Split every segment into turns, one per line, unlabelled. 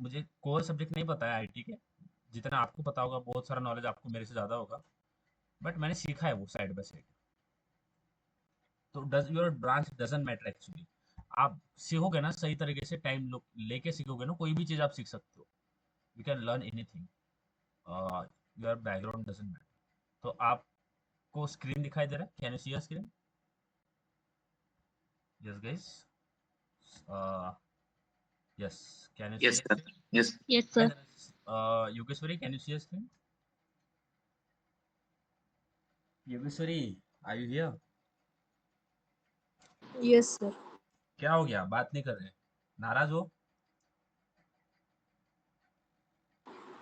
मुझे core subject नहीं पता है आईटी के, जितना आपको पता होगा, बहुत सारा नॉलेज आपको मेरे से ज़्यादा होगा, बट मैंने सीखा है वो साइड बाय साइड। तो does your branch doesn't matter actually. आप सीखोगे ना सही तरीके से, टाइम लेके सीखोगे ना, कोई भी चीज़ आप सीख सकते हो। You can learn anything, your background doesn't matter. तो आपको स्क्रीन दिखाई दे रहा है? Can you see your screen? Yes guys, yes, can you see
Yes,
your
sir.
Screen?
Yes.
Yes, sir.
Yogeshwari, can you see your screen? Yogeshwari, are you here?
Yes, sir.
क्या हो गया, बात नहीं कर रहे? नाराज हो?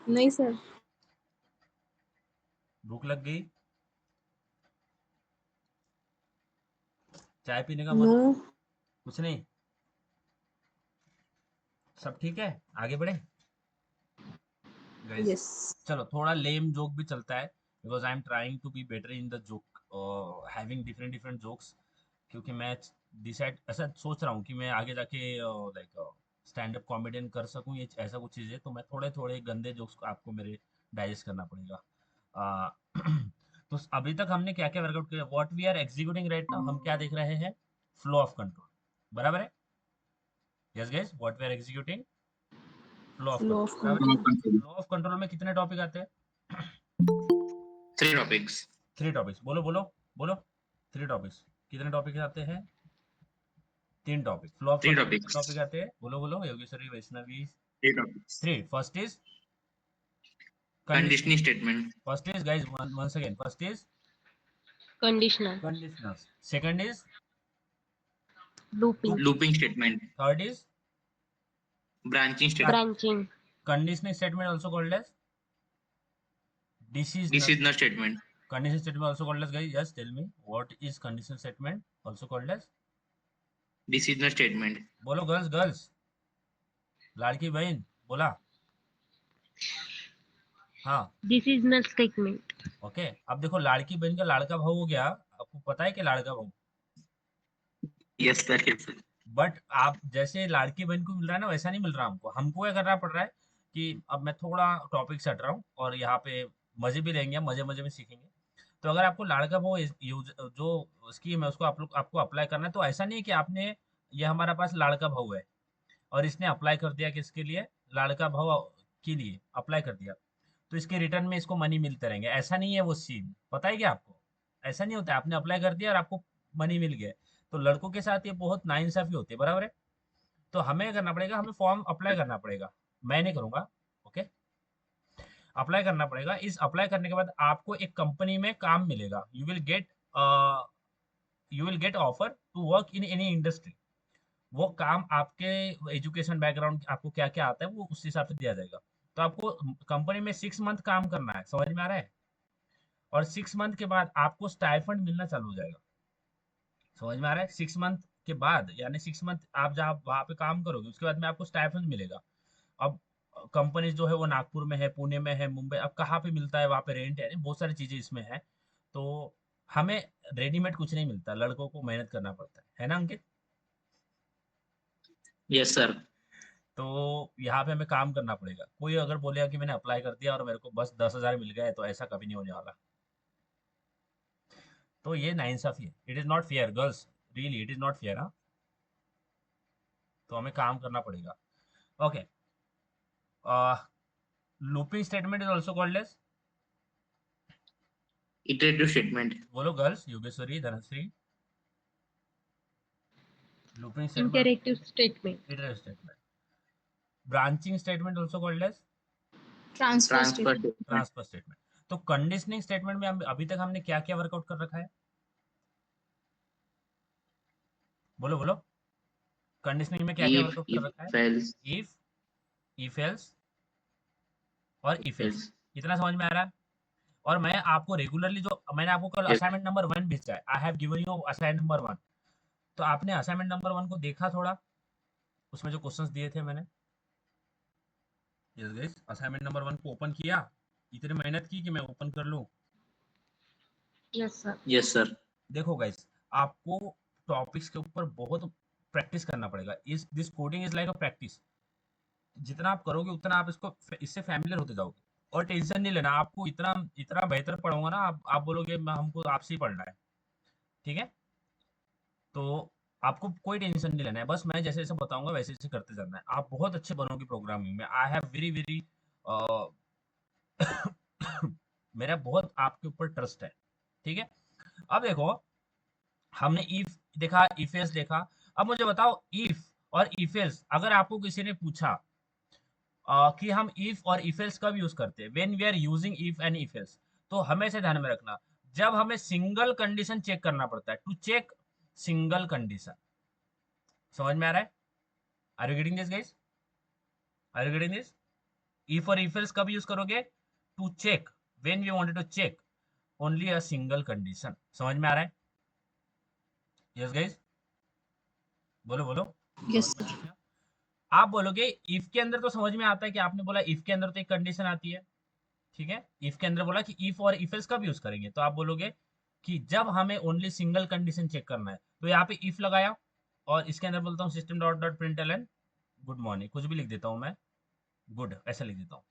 नहीं सर।
भूख लग गई? चाय पीने का मन
नो।
हो? कुछ नहीं? सब ठीक है? आगे बढ़े गाइस?
यस।
चलो, थोड़ा लेम जोक भी चलता है, because I am trying to be better in the joke, having different different jokes. क्योंकि मैं डिसाइड ऐसा सोच रहा हूँ कि मैं आगे जाके लाइक स्टैंड अप कॉमेडियन कर सकूँ, ये ऐसा कुछ चीज़ है, तो मैं थोड़े थोड़े गंदे जोक्स को आपको मेरे डाइजेस्ट करना पड़ेगा। तो अभी तक हमने क्या क्या वर्कआउट किया? What we are executing right now, हम क्या देख रहे हैं? फ्लो ऑफ कंट्रोल, बराबर है? Yes guys, what we are executing? Flow of
flow
control,
of
बराबर है?
कंट्रोल।
फ्लो ऑफ कंट्रोल में कितने टॉपिक आते हैं?
3 topics.
3 टॉपिक्स, बोलो बोलो बोलो। 3 टॉपिक्स, कितने टॉपिक आते हैं? 3 topic. Flow of
Three
control में कितने
topics.
टॉपिक आते हैं? बोलो बोलो, Yogeshwari, Vaishnavi.
3 topics.
3। First is
Conditioning
conditioning.
statement.
First is guys, once again, first is
Conditional.
Conditioners, second is
Looping.
Looping statement.
Third is
Branching statement.
Branching.
Conditioning statement also called as decisional
Decisional statement.
Conditional statement also called as. Guys yes, tell me what is conditional statement also called as?
Decisional statement.
बोलो girls, girls, लाड़की बहन बोला। हाँ,
Decisional statement.
Okay. अब देखो, लाड़की बहन का लाड़का भाव हो गया, आपको पता है कि लाड़का भाव,
Yes, sir. Yes, sir.
But आप जैसे लाड़की बहन को मिल रहा है ना, वैसा नहीं मिल रहा हमको। हमको क्या करना पड़ रहा है कि अब मैं थोड़ा टॉपिक से हट रहा हूँ और यहाँ पे मजे भी लेंगे, मजे मजे में सीखेंगे। तो अगर आपको लाड़का भाव यूज जो स्कीम है उसको आप लोग आपको अप्लाई करना है, तो ऐसा नहीं है कि आपने, ये हमारा पास लाड़का भाव है और इसने अप्लाई कर दिया किसके लिए? लाड़का भाव के लिए अप्लाई कर दिया, तो इसके रिटर्न में इसको मनी मिलते रहेंगे। ऐसा नहीं है वो सीन, पता है क्या आपको? ऐसा नहीं होता है, आपने अप्लाई कर दिया और आपको मनी मिल गया। तो लड़कों के साथ ये बहुत नाइंसाफी होती है, बराबर है? तो हमें करना पड़ेगा, हमें फॉर्म अप्लाई करना पड़ेगा। मैं नहीं करूंगा, ओके? अप्लाई करना पड़ेगा। इस अप्लाई करने के बाद आपको एक कंपनी में काम मिलेगा। You will get offer to work in any industry. वो काम आपके एजुकेशन बैकग्राउंड, आपको क्या क्या आता है, वो उस हिसाब से दिया जाएगा। तो आपको कंपनी में 6 मंथ काम करना है, समझ में आ रहा है? और 6 मंथ के बाद आपको स्टाइफंड मिलना चालू हो जाएगा, समझ में आ रहा है? 6 मंथ के बाद, यानी 6 मंथ आप जहाँ वहाँ पे काम करोगे, उसके बाद में आपको स्टाइफंड मिलेगा। अब कंपनी जो है वो नागपुर में है, पुणे में है, मुंबई, अब कहाँ पे मिलता है, वहाँ पे रेंट है, बहुत सारी चीजें इसमें है। तो हमें रेडीमेड कुछ नहीं मिलता, लड़कों को मेहनत करना पड़ता है ना अंकित?
Yes, sir.
तो यहाँ पे हमें काम करना पड़ेगा। कोई अगर बोलेगा कि मैंने अप्लाई कर दिया और मेरे को बस 10,000 मिल गए, तो ऐसा कभी नहीं होने वाला। तो ये नाइंसाफी है, it is not fair girls, really it is not fair. हाँ, तो हमें काम करना पड़ेगा, okay? Looping statement is also called as,
Iterative statement.
बोलो girls, Yogeshwari, Dhanashree. Looping statement,
Imperative statement.
Iterative statement. Branching statement also called as
transfer
Transfer
statement.
statement.
Transfer statement. तो conditioning statement में अभी तक हमने क्या क्या वर्कआउट कर रखा है? बोलो बोलो, कंडीशनिंग में क्या क्या
If,
वर्कआउट कर
if
रखा है?
else,
इफ, इफ एल्स और इफ एल्स।
else.
इतना समझ में आ रहा है? और मैं आपको रेगुलरली, जो मैंने आपको कल
Yes.
असाइनमेंट नंबर 1 भेजा है, I have given you assignment number 1। तो आपने असाइनमेंट नंबर 1 को देखा थोड़ा? उसमें जो क्वेश्चंस दिए थे मैंने, यस गाइस, असाइनमेंट नंबर 1 को ओपन किया? इतनी मेहनत की कि मैं ओपन कर लूं?
Yes, sir.
Yes, sir.
देखो गाइस, आपको टॉपिक्स के ऊपर बहुत प्रैक्टिस करना पड़ेगा। इस this coding is like a practice. जितना आप करोगे उतना आप इससे फैमिलियर होते जाओगे, और टेंशन नहीं लेना, आपको इतना इतना बेहतर पढ़ाऊंगा ना, आप बोलोगे हमको तो आपसे ही पढ़ना है, ठीक है। तो आपको कोई टेंशन नहीं लेना है, बस मैं जैसे जैसे बताऊंगा वैसे वैसे करते जाना है, आप बहुत अच्छे बनोगे प्रोग्रामिंग में। आई हैव वेरी वेरी मेरा बहुत आपके ऊपर ट्रस्ट है, ठीक है। अब देखो, हमने इफ देखा, इफ एल्स देखा। अब मुझे बताओ, इफ और इफ एल्स अगर आपको किसी ने पूछा कि हम इफ और इफ एल्स कब यूज करते हैं, when we are using if and if else, तो हमेशा ध्यान में रखना, जब हमें सिंगल कंडीशन चेक करना पड़ता है, टू चेक सिंगल कंडीशन। समझ में आ रहा है? Are you getting this guys? Are you getting this? If और इफ एल्स कब यूज करोगे? To check, when we wanted to check only a single condition. समझ में आ रहा है? यस गाइस, बोलो बोलो,
यस
समझ में आ
सर।
रहा है? आप बोलोगे इफ के अंदर तो समझ में आता है कि आपने बोला इफ के अंदर तो एक कंडीशन आती है, ठीक है। इफ के अंदर बोला कि इफ और इफ एल्स कब यूज करेंगे, तो आप बोलोगे कि जब हमें ओनली सिंगल कंडीशन चेक करना है, तो यहाँ पे इफ लगाया, और इसके अंदर बोलता हूँ system dot dot println good morning, कुछ भी लिख देता हूँ मैं, गुड ऐसा लिख देता हूँ,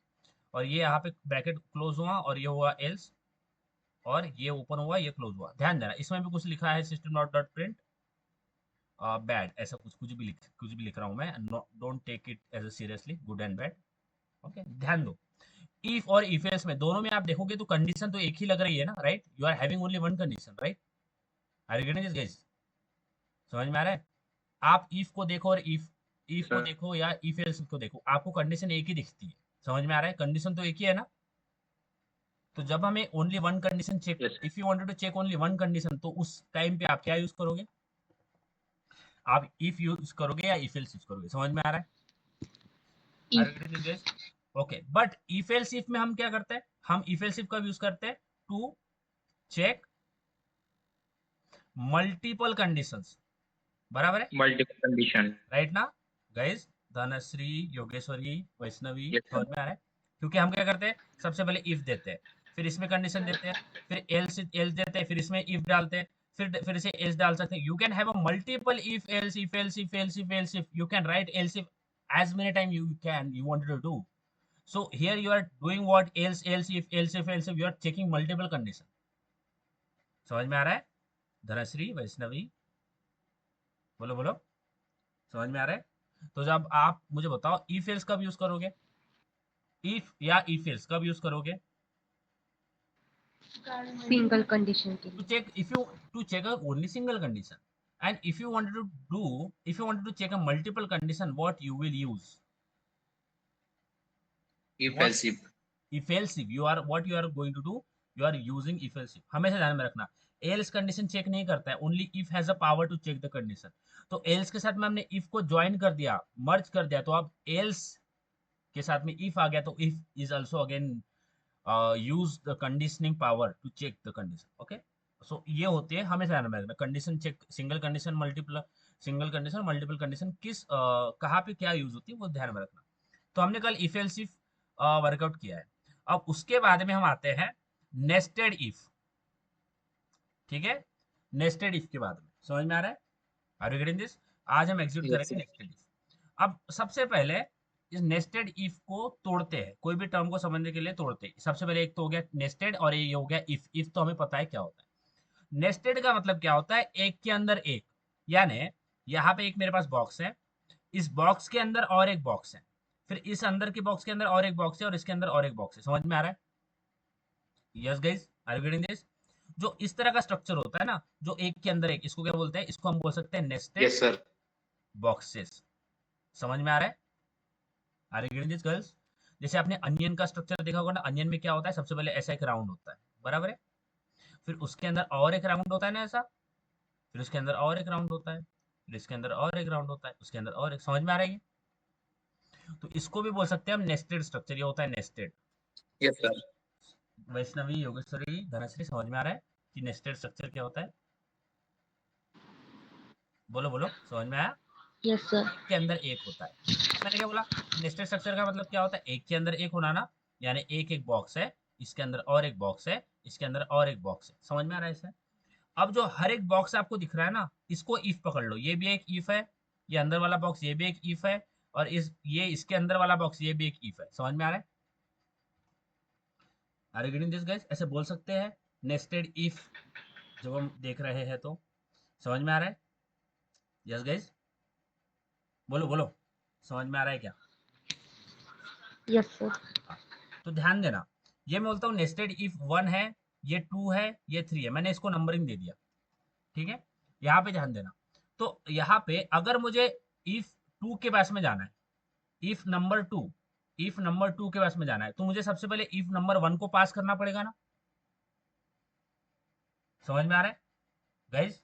और ये यहाँ पे ब्रैकेट क्लोज हुआ, और ये हुआ एल्स, और ये ओपन हुआ, ये क्लोज हुआ। ध्यान देना, इसमें भी कुछ लिखा है system dot dot print bad, ऐसा कुछ भी लिख रहा हूँ मैं, don't take it as seriously, good and bad, okay. ध्यान दो, इफ और इफ एल्स में दोनों में आप देखोगे तो कंडीशन तो एक ही लग रही है ना, right? You are having only one condition, right? Are you getting this guys? समझ में आ रहा है? आप इफ को देखो और इफ को
सर
देखो या इफ एल्स को देखो, आपको कंडीशन एक ही दिखती है। समझ में आ रहा है? कंडीशन तो एक ही है ना। तो जब हमें only one condition check,
yes
if you wanted to check only one condition, तो उस टाइम पे आप क्या यूज करोगे? आप इफ यूज करोगे या इफ एल्स यूज करोगे? समझ में आ रहा है? Are you
if
getting this guys? Okay, but if else if में हम क्या करते हैं? हम इफ एल्स इफ कब यूज करते हैं? टू चेक मल्टीपल कंडीशंस, बराबर है,
मल्टीपल कंडीशन।
राइट ना गाइस? धनश्री, योगेश्वरी, वैष्णवी,
यस
समझ
सर।
में आ रहा है? क्योंकि हम क्या करते हैं, सबसे पहले इफ देते हैं, फिर इसमें कंडीशन देते हैं, फिर एल्स एल्स देते हैं, फिर इसमें इफ डालते हैं, फिर इसे एल्स डाल सकते हैं। You can have a multiple if else if else if else if else if, you can write else if as many time you wanted to do. So here you are doing what? Else if you are checking multiple condition। समझ में आ रहा है? धनश्री, वैष्णवी, बोलो बोलो, समझ में आ रहा है? तो जब आप मुझे बताओ इफ एल्स कब यूज करोगे? इफ या इफ एल्स कब यूज करोगे?
single condition के
टू
लिए
check, if you to check only single condition, and if you wanted to do, if you wanted to check a multiple condition, what you will use?
If
what
else if.
if else if you are what you are going to do, you are using if else if। हमेशा ध्यान में रखना, else condition check नहीं करता है, only if has a power to check the condition। तो else के साथ में हमने if को ज्वाइन कर दिया, मर्ज कर दिया, तो अब else के साथ में if आ गया, तो if is also again use the conditioning power to check the condition, okay। सो ये होते हैं, हमेशा ध्यान में रखना, condition check, single condition multiple condition किस कहाँ पे क्या यूज होती है, वो ध्यान में रखना। तो हमने कल इफ एल्स इफ वर्कआउट किया है। अब उसके बाद में हम आते हैं नेस्टेड इफ, ठीक है। नेस्टेड इफ के बाद में, समझ में आ रहा है? Are you getting this? आज हम एग्जीक्यूट
यस
करेंगे
सर।
Nested if. अब सबसे पहले इस नेस्टेड इफ को तोड़ते हैं, कोई भी टर्म को समझने के लिए तोड़ते हैं। सबसे पहले एक तो हो गया नेस्टेड, और ये हो गया इफ। इफ तो हमें पता है क्या होता है। नेस्टेड का मतलब क्या होता है? एक के अंदर एक, यानी यहाँ पे एक मेरे पास बॉक्स है, इस बॉक्स के अंदर और एक बॉक्स है, फिर इस अंदर के बॉक्स के अंदर और एक बॉक्स है, और इसके अंदर और एक बॉक्स है। समझ में आ रहा है? Yes guys, are you getting this? जो इस तरह का स्ट्रक्चर होता है ना, जो एक के अंदर एक, इसको क्या बोलते हैं? इसको हम बोल सकते हैं नेस्टेड
यस सर।
बॉक्सेस। समझ में आ रहा है? Are you getting this girls? जैसे आपने अनियन का स्ट्रक्चर देखा होगा ना, अनियन में क्या होता है? सबसे पहले ऐसा एक राउंड होता है, बराबर है, फिर उसके अंदर और एक राउंड होता है ना ऐसा, फिर उसके अंदर और एक राउंड होता है, फिर इसके अंदर और एक राउंड होता है, उसके अंदर और एक। समझ में आ रहा है? तो इसको भी बोल सकते हैं हम नेस्टेड स्ट्रक्चर, ये होता है nested.
Yes sir.
Vaishnavi, Yogeshwari, Dhanashree, समझ में आ रहा है कि नेस्टेड स्ट्रक्चर क्या होता है? बोलो बोलो, समझ में आया?
yes sir
एक के अंदर एक होता है। अब मैंने क्या बोला? नेस्टेड स्ट्रक्चर का मतलब क्या होता है? एक के अंदर एक होना ना, यानी एक एक बॉक्स है, इसके अंदर और एक बॉक्स है, इसके अंदर और एक बॉक्स है। समझ में आ रहा है इसे? अब जो हर एक बॉक्स आपको दिख रहा है ना, इसको इफ पकड़ लो, ये भी एक इफ है, ये अंदर वाला बॉक्स ये भी एक इफ है, और ये इसके अंदर वाला बॉक्स ये भी एक इफ है। समझ में आ रहा है? Are you getting this guys? ऐसे बोल सकते हैं नेस्टेड इफ जब हम देख रहे हैं तो। समझ में आ रहा है? यस गाइस, बोलो बोलो, समझ में आ रहा है क्या?
Yes sir.
हाँ, तो ध्यान देना, ये मैं बोलता हूँ नेस्टेड इफ 1 है, ये 2 है, ये 3 है, मैंने इसको नंबरिंग दे दिया। ठीक है, यहाँ पे ध्यान देना। तो यहाँ पे अगर मुझे इफ 2 के पास में जाना है, इफ नंबर 2, इफ नंबर 2 के पास में जाना है, तो मुझे सबसे पहले इफ नंबर 1 को पास करना पड़ेगा ना। समझ में आ रहा है guys?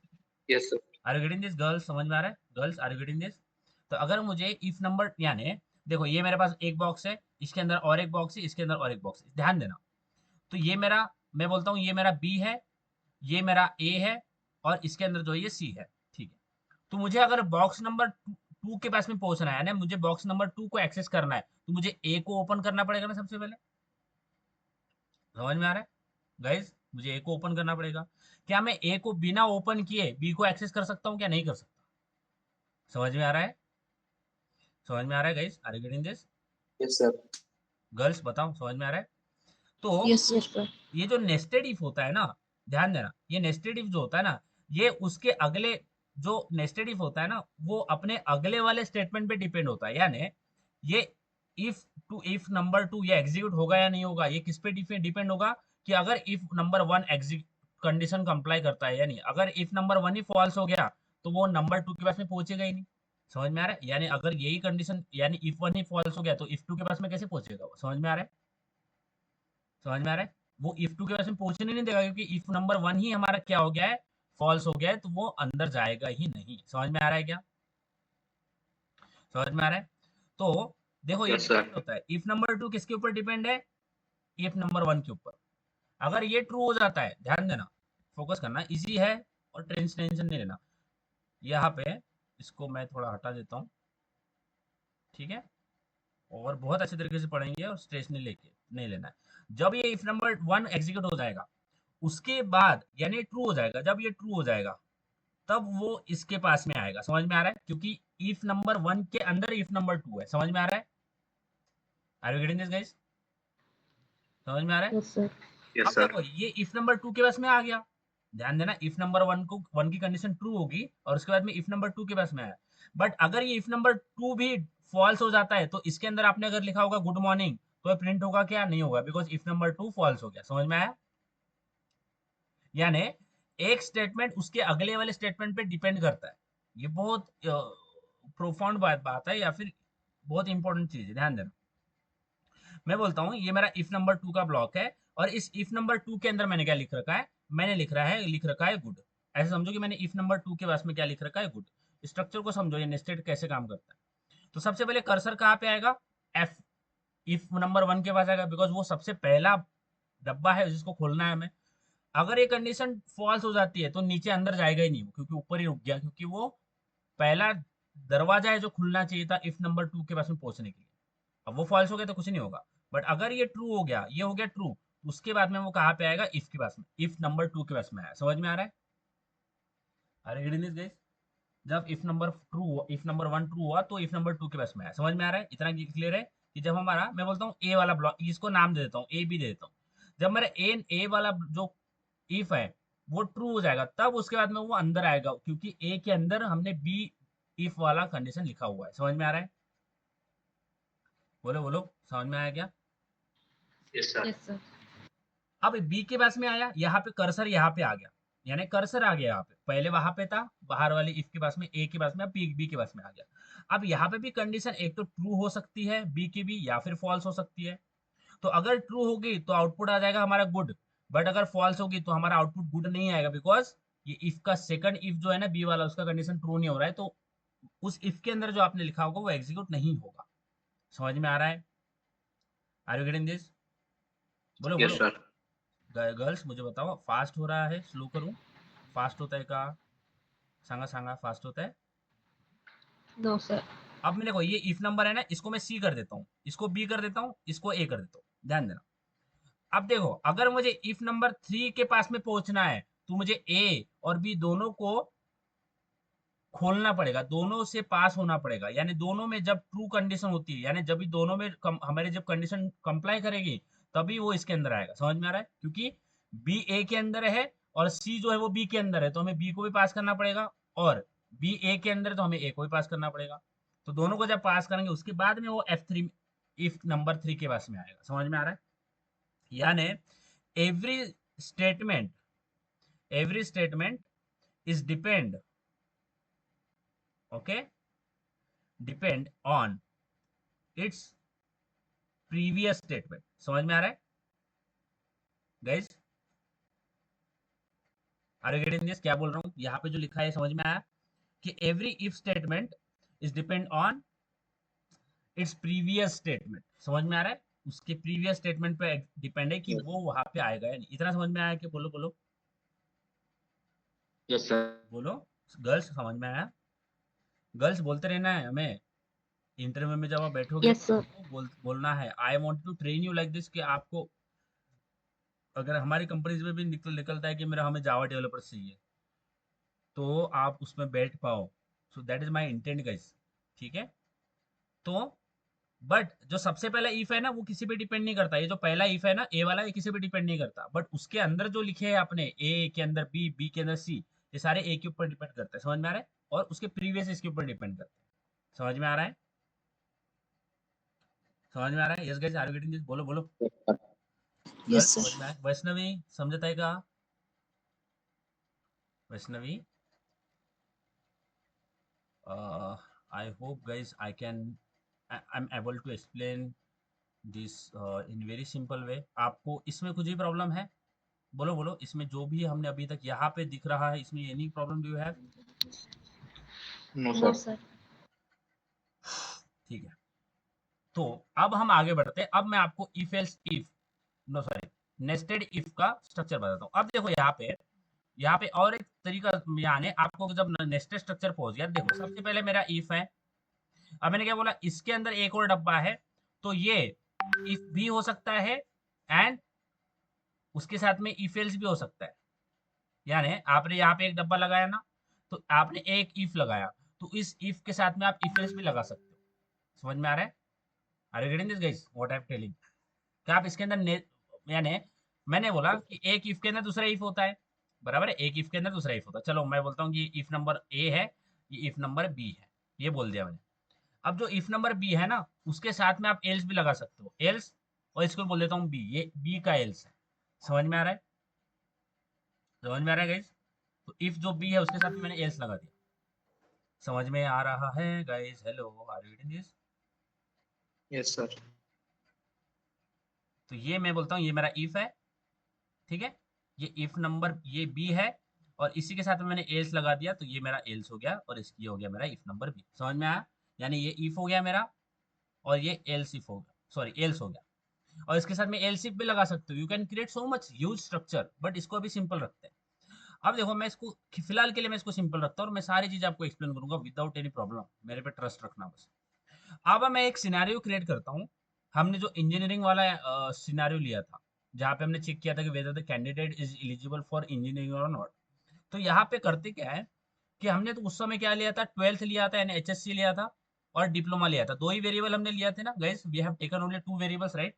Yes, sir.
Are you getting this girls? समझ में आ रहा है girls? Are you getting this? तो अगर मुझे इफ नंबर यानी देखो ये मेरे पास एक बॉक्स है, इसके अंदर और एक बॉक्स है, इसके अंदर और एक बॉक्स है, ध्यान देना। तो ये मेरा, मैं बोलता हूँ ये मेरा बी है, ये मेरा ए है, और इसके अंदर जो है ये सी है। ठीक है, तो मुझे अगर बॉक्स नंबर 2 के पास में पहुंचना है ना, मुझे बॉक्स नंबर 2 को एक्सेस करना है, तो मुझे ए को ओपन करना पड़ेगा ना सबसे पहले। समझ में आ रहा है गाइज? मुझे ए को ओपन करना पड़ेगा। क्या मैं ए को बिना ओपन किए बी को एक्सेस कर सकता हूँ? क्या नहीं कर सकता? समझ में आ रहा है? समझ में आ रहा है guys? Are you getting this?
Yes, sir.
Girls बताओ, समझ में आ रहा है? तो
यस
यस सर।
ये जो नेस्टेड इफ होता है ना, ध्यान देना, ये नेस्टेड इफ जो होता है ना, ये उसके अगले, जो नेस्टेड इफ होता है ना, वो अपने अगले वाले स्टेटमेंट पे डिपेंड होता है। यानी ये इफ नंबर 2 ये एग्जीक्यूट होगा या नहीं होगा, ये किस पे डिपेंड होगा कि अगर if number 1 execute condition comply करता है या नहीं। अगर इफ नंबर 1 ही फॉल्स हो गया तो वो नंबर 2 के पास में पहुंचेगा ही नहीं। समझ में आ रहा है? यानी अगर यही कंडीशन, यानी इफ 1 ही फॉल्स हो गया तो इफ 2 के पास में कैसे पहुंचेगा वो? समझ में आ रहा है? समझ में आ रहा है? वो इफ 2 के पास में पहुंचने नहीं देगा, क्योंकि इफ नंबर 1 ही हमारा क्या हो गया है, फॉल्स हो गया है, तो वो अंदर जाएगा ही नहीं। समझ में आ रहा है क्या? समझ में आ रहा है? तो देखो ये
Yes, sir.
डिपेंड होता है, इफ नंबर 2 किसके ऊपर डिपेंड है? इफ नंबर 1 के ऊपर। अगर ये ट्रू हो जाता है, ध्यान देना, फोकस करना, इजी है और टेंशन नहीं लेना। यहाँ पे इसको मैं थोड़ा हटा देता हूँ, ठीक है, और बहुत अच्छे तरीके से पढ़ेंगे और स्ट्रेस नहीं लेना है। जब ये इफ नंबर 1 एग्जीक्यूट हो जाएगा, उसके बाद यानी ट्रू हो जाएगा, जब ये ट्रू हो जाएगा तब वो इसके पास में आएगा। समझ में आ रहा है? क्योंकि इफ नंबर 1 के अंदर इफ नंबर 2 है। समझ में आ रहा है? Are you getting this guys? समझ में आ रहा है?
Yes sir.
Yes,
अब
sir.
देखो ये इफ नंबर 2 के पास में आ गया, ध्यान देना, इफ नंबर 1 की कंडीशन ट्रू होगी और उसके बाद में इफ नंबर 2 के पास में आया। बट अगर ये इफ नंबर 2 भी फॉल्स हो जाता है, तो इसके अंदर आपने अगर लिखा होगा गुड मॉर्निंग, तो प्रिंट होगा क्या? नहीं होगा, बिकॉज इफ नंबर 2 फॉल्स हो गया। समझ में आया? यानी एक स्टेटमेंट उसके अगले वाले स्टेटमेंट पे डिपेंड करता है। ये बहुत प्रोफाउंड बात है, या फिर बहुत इंपॉर्टेंट चीज है, ध्यान देना। मैं बोलता हूँ ये मेरा इफ नंबर 2 का ब्लॉक है, और इस इफ नंबर 2 के अंदर मैंने क्या लिख रखा है? मैंने लिख रखा है गुड। ऐसे समझो कि मैंने इफ नंबर 2 के पास में क्या लिख रखा है? गुड। स्ट्रक्चर को समझो, ये नेस्टेड कैसे काम करता है। तो सबसे पहले कर्सर कहाँ पे आएगा? एफ, इफ नंबर 1 के पास आएगा, बिकॉज वो सबसे पहला डब्बा है जिसको खोलना है हमें। अगर ये कंडीशन फॉल्स हो जाती है तो नीचे अंदर जाएगा ही नहीं वो, क्योंकि ऊपर ही रुक गया, क्योंकि वो पहला दरवाजा है जो खुलना चाहिए था इफ नंबर 2 के पास में पहुंचने के लिए। अब वो फॉल्स हो गया तो कुछ नहीं होगा। बट अगर ये ट्रू हो गया, ये हो गया ट्रू, उसके बाद में वो कहाँ पे आएगा? इफ के पास में, इफ नंबर 2 के पास में आया। समझ में आ रहा है? अरे गेटिंग दिस गाइस? जब इफ नंबर 1 ट्रू हुआ तो इफ नंबर 2 के पास में आया। समझ में आ रहा है? इतना क्लियर है कि जब हमारा, मैं बोलता हूँ ए वाला ब्लॉक, इसको नाम दे देता हूँ, ए बी दे देता हूँ, जब मेरा ए वाला जो इफ है वो ट्रू हो जाएगा, तब उसके बाद में वो अंदर आएगा, क्योंकि ए के अंदर हमने बी इफ वाला कंडीशन लिखा हुआ है। समझ में आ रहा है? बोलो बोलो, समझ में आया क्या?
Yes, sir.
Yes sir.
अब बी के पास में आया, यहाँ पे कर्सर यहाँ पे आ गया, यानी कर्सर आ गया यहाँ पे, पहले वहां पे था बाहर वाली इफ के पास में, ए के पास में, अब बी के पास में आ गया। अब यहाँ पे भी कंडीशन एक तो ट्रू हो सकती है बी की भी, या फिर फॉल्स हो सकती है। तो अगर ट्रू होगी तो आउटपुट आ जाएगा हमारा गुड, बट अगर फॉल्स होगी तो हमारा आउटपुट गुड नहीं आएगा, बिकॉज ये इफ का सेकंड इफ जो है ना बी वाला, उसका कंडीशन ट्रू नहीं हो रहा है, तो उस इफ के अंदर जो आपने लिखा होगा वो एग्जीक्यूट नहीं होगा। समझ में आ रहा है? Are you getting this? बोलो
Yes,
बोलो
sir.
गर्ल्स, मुझे बताओ फास्ट हो रहा है, स्लो करूं? फास्ट होता है का? सांगा सांगा, फास्ट होता है?
No sir.
अब मैं देखो ये इफ नंबर है ना, इसको मैं सी कर देता हूँ, इसको बी कर देता हूँ, इसको ए कर देता हूँ, ध्यान देना। अब देखो अगर मुझे इफ नंबर 3 के पास में पहुंचना है, तो मुझे ए और बी दोनों को खोलना पड़ेगा, दोनों से पास होना पड़ेगा, यानी दोनों में जब ट्रू कंडीशन होती है, यानी जब भी दोनों में हमारी जब कंडीशन कंप्लाई करेगी तभी वो इसके अंदर आएगा। समझ में आ रहा है? क्योंकि बी ए के अंदर है और सी जो है वो बी के अंदर है, तो हमें बी को भी पास करना पड़ेगा, और बी ए के अंदर है तो हमें ए को भी पास करना पड़ेगा। तो दोनों को जब पास करेंगे उसके बाद में वो F3 इफ नंबर 3 के पास में आएगा। समझ में आ रहा है? यानी every statement is depend, okay, depend on its previous statement. समझ में आ रहा है guys? Are you getting this? क्या बोल रहा हूँ? यहाँ पे जो लिखा है समझ में आया कि every if statement is depend on its previous statement. समझ में आ रहा है? उसके प्रीवियस स्टेटमेंट पे डिपेंड है कि वो वहां पे आएगा या नहीं। इतना समझ में आया कि बोलो बोलो
यस सर।
बोलो। गर्ल्स समझ में आया? गर्ल्स बोलते रहना है हमें, इंटरव्यू में जब आप बैठोगे
Yes,
तो
sir.
आपको बोलना है I want to train you like this, कि आपको अगर हमारी कंपनीज में भी निकलता है कि मेरा हमें जावा डेवलपर चाहिए तो आप उसमें बैठ पाओ। So that is my intent guys. ठीक है? तो बट जो सबसे पहला इफ है ना वो किसी पे डिपेंड नहीं करता। ये जो पहला इफ है ना ए वाला, ये किसी पे डिपेंड नहीं करता, बट उसके अंदर जो लिखे हैं आपने, ए के अंदर बी, बी के अंदर सी, ये सारे ए के ऊपर डिपेंड करते हैं। समझ में आ रहा है? और उसके प्रीवियस इसके ऊपर डिपेंड करते हैं। समझ में आ रहा है? समझ में आ रहा है? Yes guys, are you getting this? बोलो बोलो।
Yes,
girls
sir.
समझ में आया? वैष्णवी समझता है का? Vaishnavi, I hope guys I can I am able to explain this in very simple way. आपको इसमें कुछ भी प्रॉब्लम है? बोलो बोलो, इसमें जो भी हमने अभी तक यहाँ पे दिख रहा है इसमें any problem do you have?
No
No,
sir.
sir.
ठीक है, तो अब हम आगे बढ़ते हैं। अब मैं आपको if else if, no sorry, nested if का स्ट्रक्चर बताता हूँ। अब देखो यहाँ पे और एक तरीका, यानी आपको जब नेस्टेड स्ट्रक्चर पहुंच गया, देखो सबसे पहले मेरा इफ है। अब मैंने क्या बोला, इसके अंदर एक और डब्बा है, तो ये इफ भी हो सकता है एंड उसके साथ में इफ एल्स भी हो सकता है। यानी आपने यहाँ पे एक डब्बा लगाया ना, तो आपने एक इफ लगाया, तो इस इफ के साथ में आप इफ एल्स भी लगा सकते हो। समझ में आ रहा है? Are you getting this guys what I am telling? क्या आप इसके अंदर यानी मैंने बोला कि एक इफ के अंदर दूसरा इफ होता है, बराबर है? एक इफ के अंदर दूसरा इफ होता है। चलो मैं बोलता हूँ कि इफ नंबर ए है, ये इफ नंबर बी है, ये बोल दिया मैंने। अब जो इफ नंबर बी है ना, उसके साथ में आप एल्स भी लगा सकते हो, एल्स, और इसको बोल देता हूँ बी, ये बी का एल्स है। समझ में आ रहा है? समझ में आ रहा है गाइस? तो इफ जो बी है उसके साथ में मैंने एल्स लगा दिया। समझ में आ रहा है guys? Hello, are you getting this?
Yes sir.
तो ये मैं बोलता हूँ ये मेरा इफ है, ठीक है? ये इफ नंबर ये बी है, और इसी के साथ में मैंने एल्स लगा दिया, तो ये मेरा एल्स हो गया, और इसकी हो गया मेरा इफ नंबर बी। समझ में आया? यानी ये इफ हो गया मेरा, और ये एल्स इफ हो गया, सॉरी एल्स हो गया। और इसके साथ में एल्स इफ भी लगा सकते हो। You can create so much huge structure, but इसको अभी सिंपल रखते हैं। अब देखो मैं इसको फिलहाल के लिए मैं इसको सिंपल रखता हूँ, और मैं सारी चीजें आपको एक्सप्लेन करूंगा विदाउट एनी प्रॉब्लम। मेरे पे ट्रस्ट रखना बस। अब मैं एक सिनेरियो क्रिएट करता हूँ। हमने जो इंजीनियरिंग वाला सिनेरियो लिया था, जहाँ पे हमने चेक किया था कि whether the candidate is eligible for engineering और नॉट। तो यहाँ पे करते क्या है कि हमने तो उस समय क्या लिया था, 12th लिया था, यानी HSC लिया था, और डिप्लोमा लिया था। दो ही वेरिएबल हमने लिया थे ना guys, we have taken only 2 variables, right?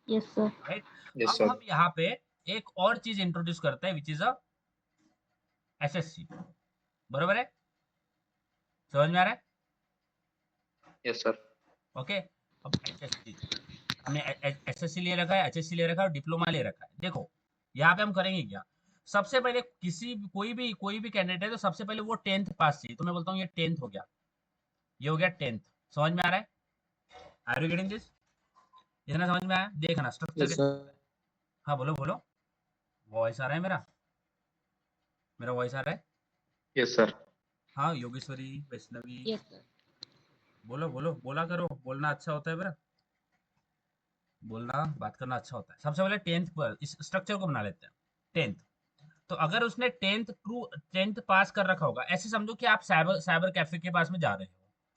Yes, sir.
Right.
Yes
अब
सर।
हम यहाँ पे एक और चीज इंट्रोड्यूस करते हैं विच इज अ SSC। बरोबर है? समझ में आ रहा है?
Yes sir.
ओके। अब HSC हमने SSC ले रखा है, HSC ले रखा है, और डिप्लोमा ले रखा है। देखो यहाँ पे हम करेंगे क्या, सबसे पहले कोई भी कैंडिडेट है तो सबसे पहले वो 10th पास चाहिए। तो मैं बोलता हूँ ये 10th हो गया, ये हो गया 10th। समझ में आ रहा है? Are you getting this? इतना समझ में आया? देखना स्ट्रक्चर
यस
कैसे
सर।
बनता है। हाँ बोलो बोलो, वॉइस आ रहा है मेरा? मेरा वॉइस आ रहा है?
Yes sir.
हाँ योगेश्वरी, वैष्णवी,
Yes, sir.
बोलो बोलो, बोला करो, बोलना अच्छा होता है मेरा, बोलना बात करना अच्छा होता है। सबसे पहले 10th पर इस स्ट्रक्चर को बना लेते हैं। 10th, तो अगर उसने 10th पास कर रखा होगा, ऐसे समझो कि आप साइबर साइबर कैफे के पास में जा रहे हो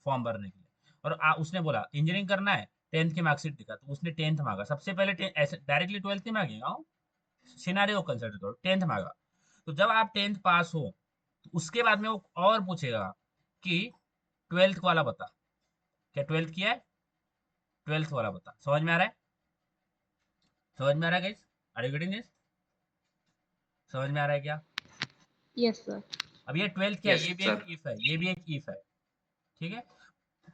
फॉर्म भरने के लिए, और उसने बोला इंजीनियरिंग करना है, 10th की मार्कशीट दिखा, तो उसने 10th मांगा। सबसे पहले ऐसे डायरेक्टली 12th नहीं मांगेगा, सिनारियो कंसिडर करो, 10th मांगा। तो जब आप 10th पास हो तो उसके बाद में वो और पूछेगा कि 12th वाला बता, क्या 12th किया है, 12th वाला बता। समझ में आ रहा है, समझ में आ रहा है guys, are you getting this, समझ में आ रहा है क्या?
Yes, sir.
अब ये 12th क्या है,
Yes,
ये भी एक
sir.
इफ है, ये भी एक इफ है, ठीक है।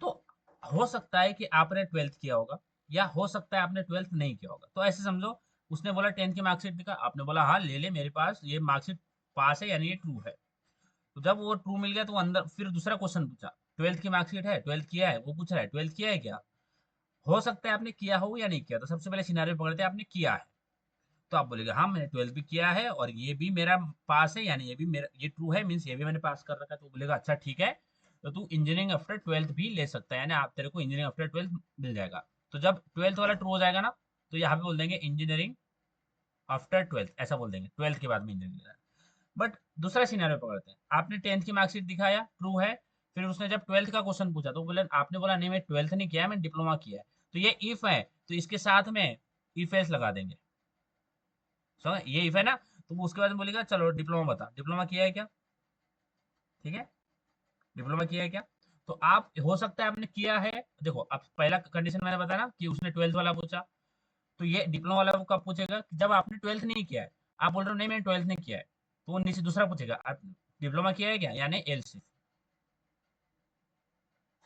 तो हो सकता है कि आपने 12th किया होगा, या हो सकता है आपने 12th नहीं किया होगा। तो ऐसे समझो, उसने बोला 10th की मार्कशीट दिखा, आपने बोला हाँ ले ले, मेरे पास ये मार्कशीट पास है, यानी ये ट्रू है। तो जब वो ट्रू मिल गया तो अंदर फिर दूसरा क्वेश्चन पूछा, 12th की मार्कशीट है, 12th किया है, वो पूछ रहा है 12th किया है क्या। हो सकता है आपने किया हो या नहीं किया, तो सबसे पहले सिनारियो पकड़ते हैं, आपने किया है, तो आप बोलेगे हाँ मैंने 12th भी किया है और ये भी मेरा पास है, यानी ये भी मेरा, ये ट्रू है, मीन्स ये भी मैंने पास कर रखा है। तो बोलेगा अच्छा ठीक है, तो तू इंजीनियरिंग आफ्टर 12th भी ले सकता है, यानी आप तेरे को इंजीनियरिंग आफ्टर 12th मिल जाएगा। तो जब 12th वाला ट्रू हो जाएगा ना, तो यहाँ पे बोल देंगे इंजीनियरिंग आफ्टर 12th, ऐसा बोल देंगे, 12th के बाद में इंजीनियरिंग लेना है। बट दूसरा सिनेरियो पकड़ते हैं, आपने 10th की मार्कशीट दिखाया, ट्रू है, फिर उसने जब 12th का क्वेश्चन पूछा तो बोले, आपने बोला नहीं मैं 12th नहीं किया है, मैंने डिप्लोमा किया है। तो ये इफ है, तो इसके साथ में इफ एल्स लगा देंगे, समझ, ये इफ है ना। तो वो उसके बाद में बोलेगा चलो डिप्लोमा बता, डिप्लोमा किया है क्या, ठीक है, डिप्लोमा किया है क्या। तो आप हो सकता है आपने किया है, देखो अब पहला कंडीशन मैंने बताया ना कि उसने 12th वाला पूछा, तो ये डिप्लोमा वाला वो कब पूछेगा, कि जब आपने 12th नहीं किया है। आप बोल रहे हो नहीं मैंने 12th नहीं किया है, तो वो नीचे दूसरा पूछेगा आप डिप्लोमा किया है क्या, यानी एलसी।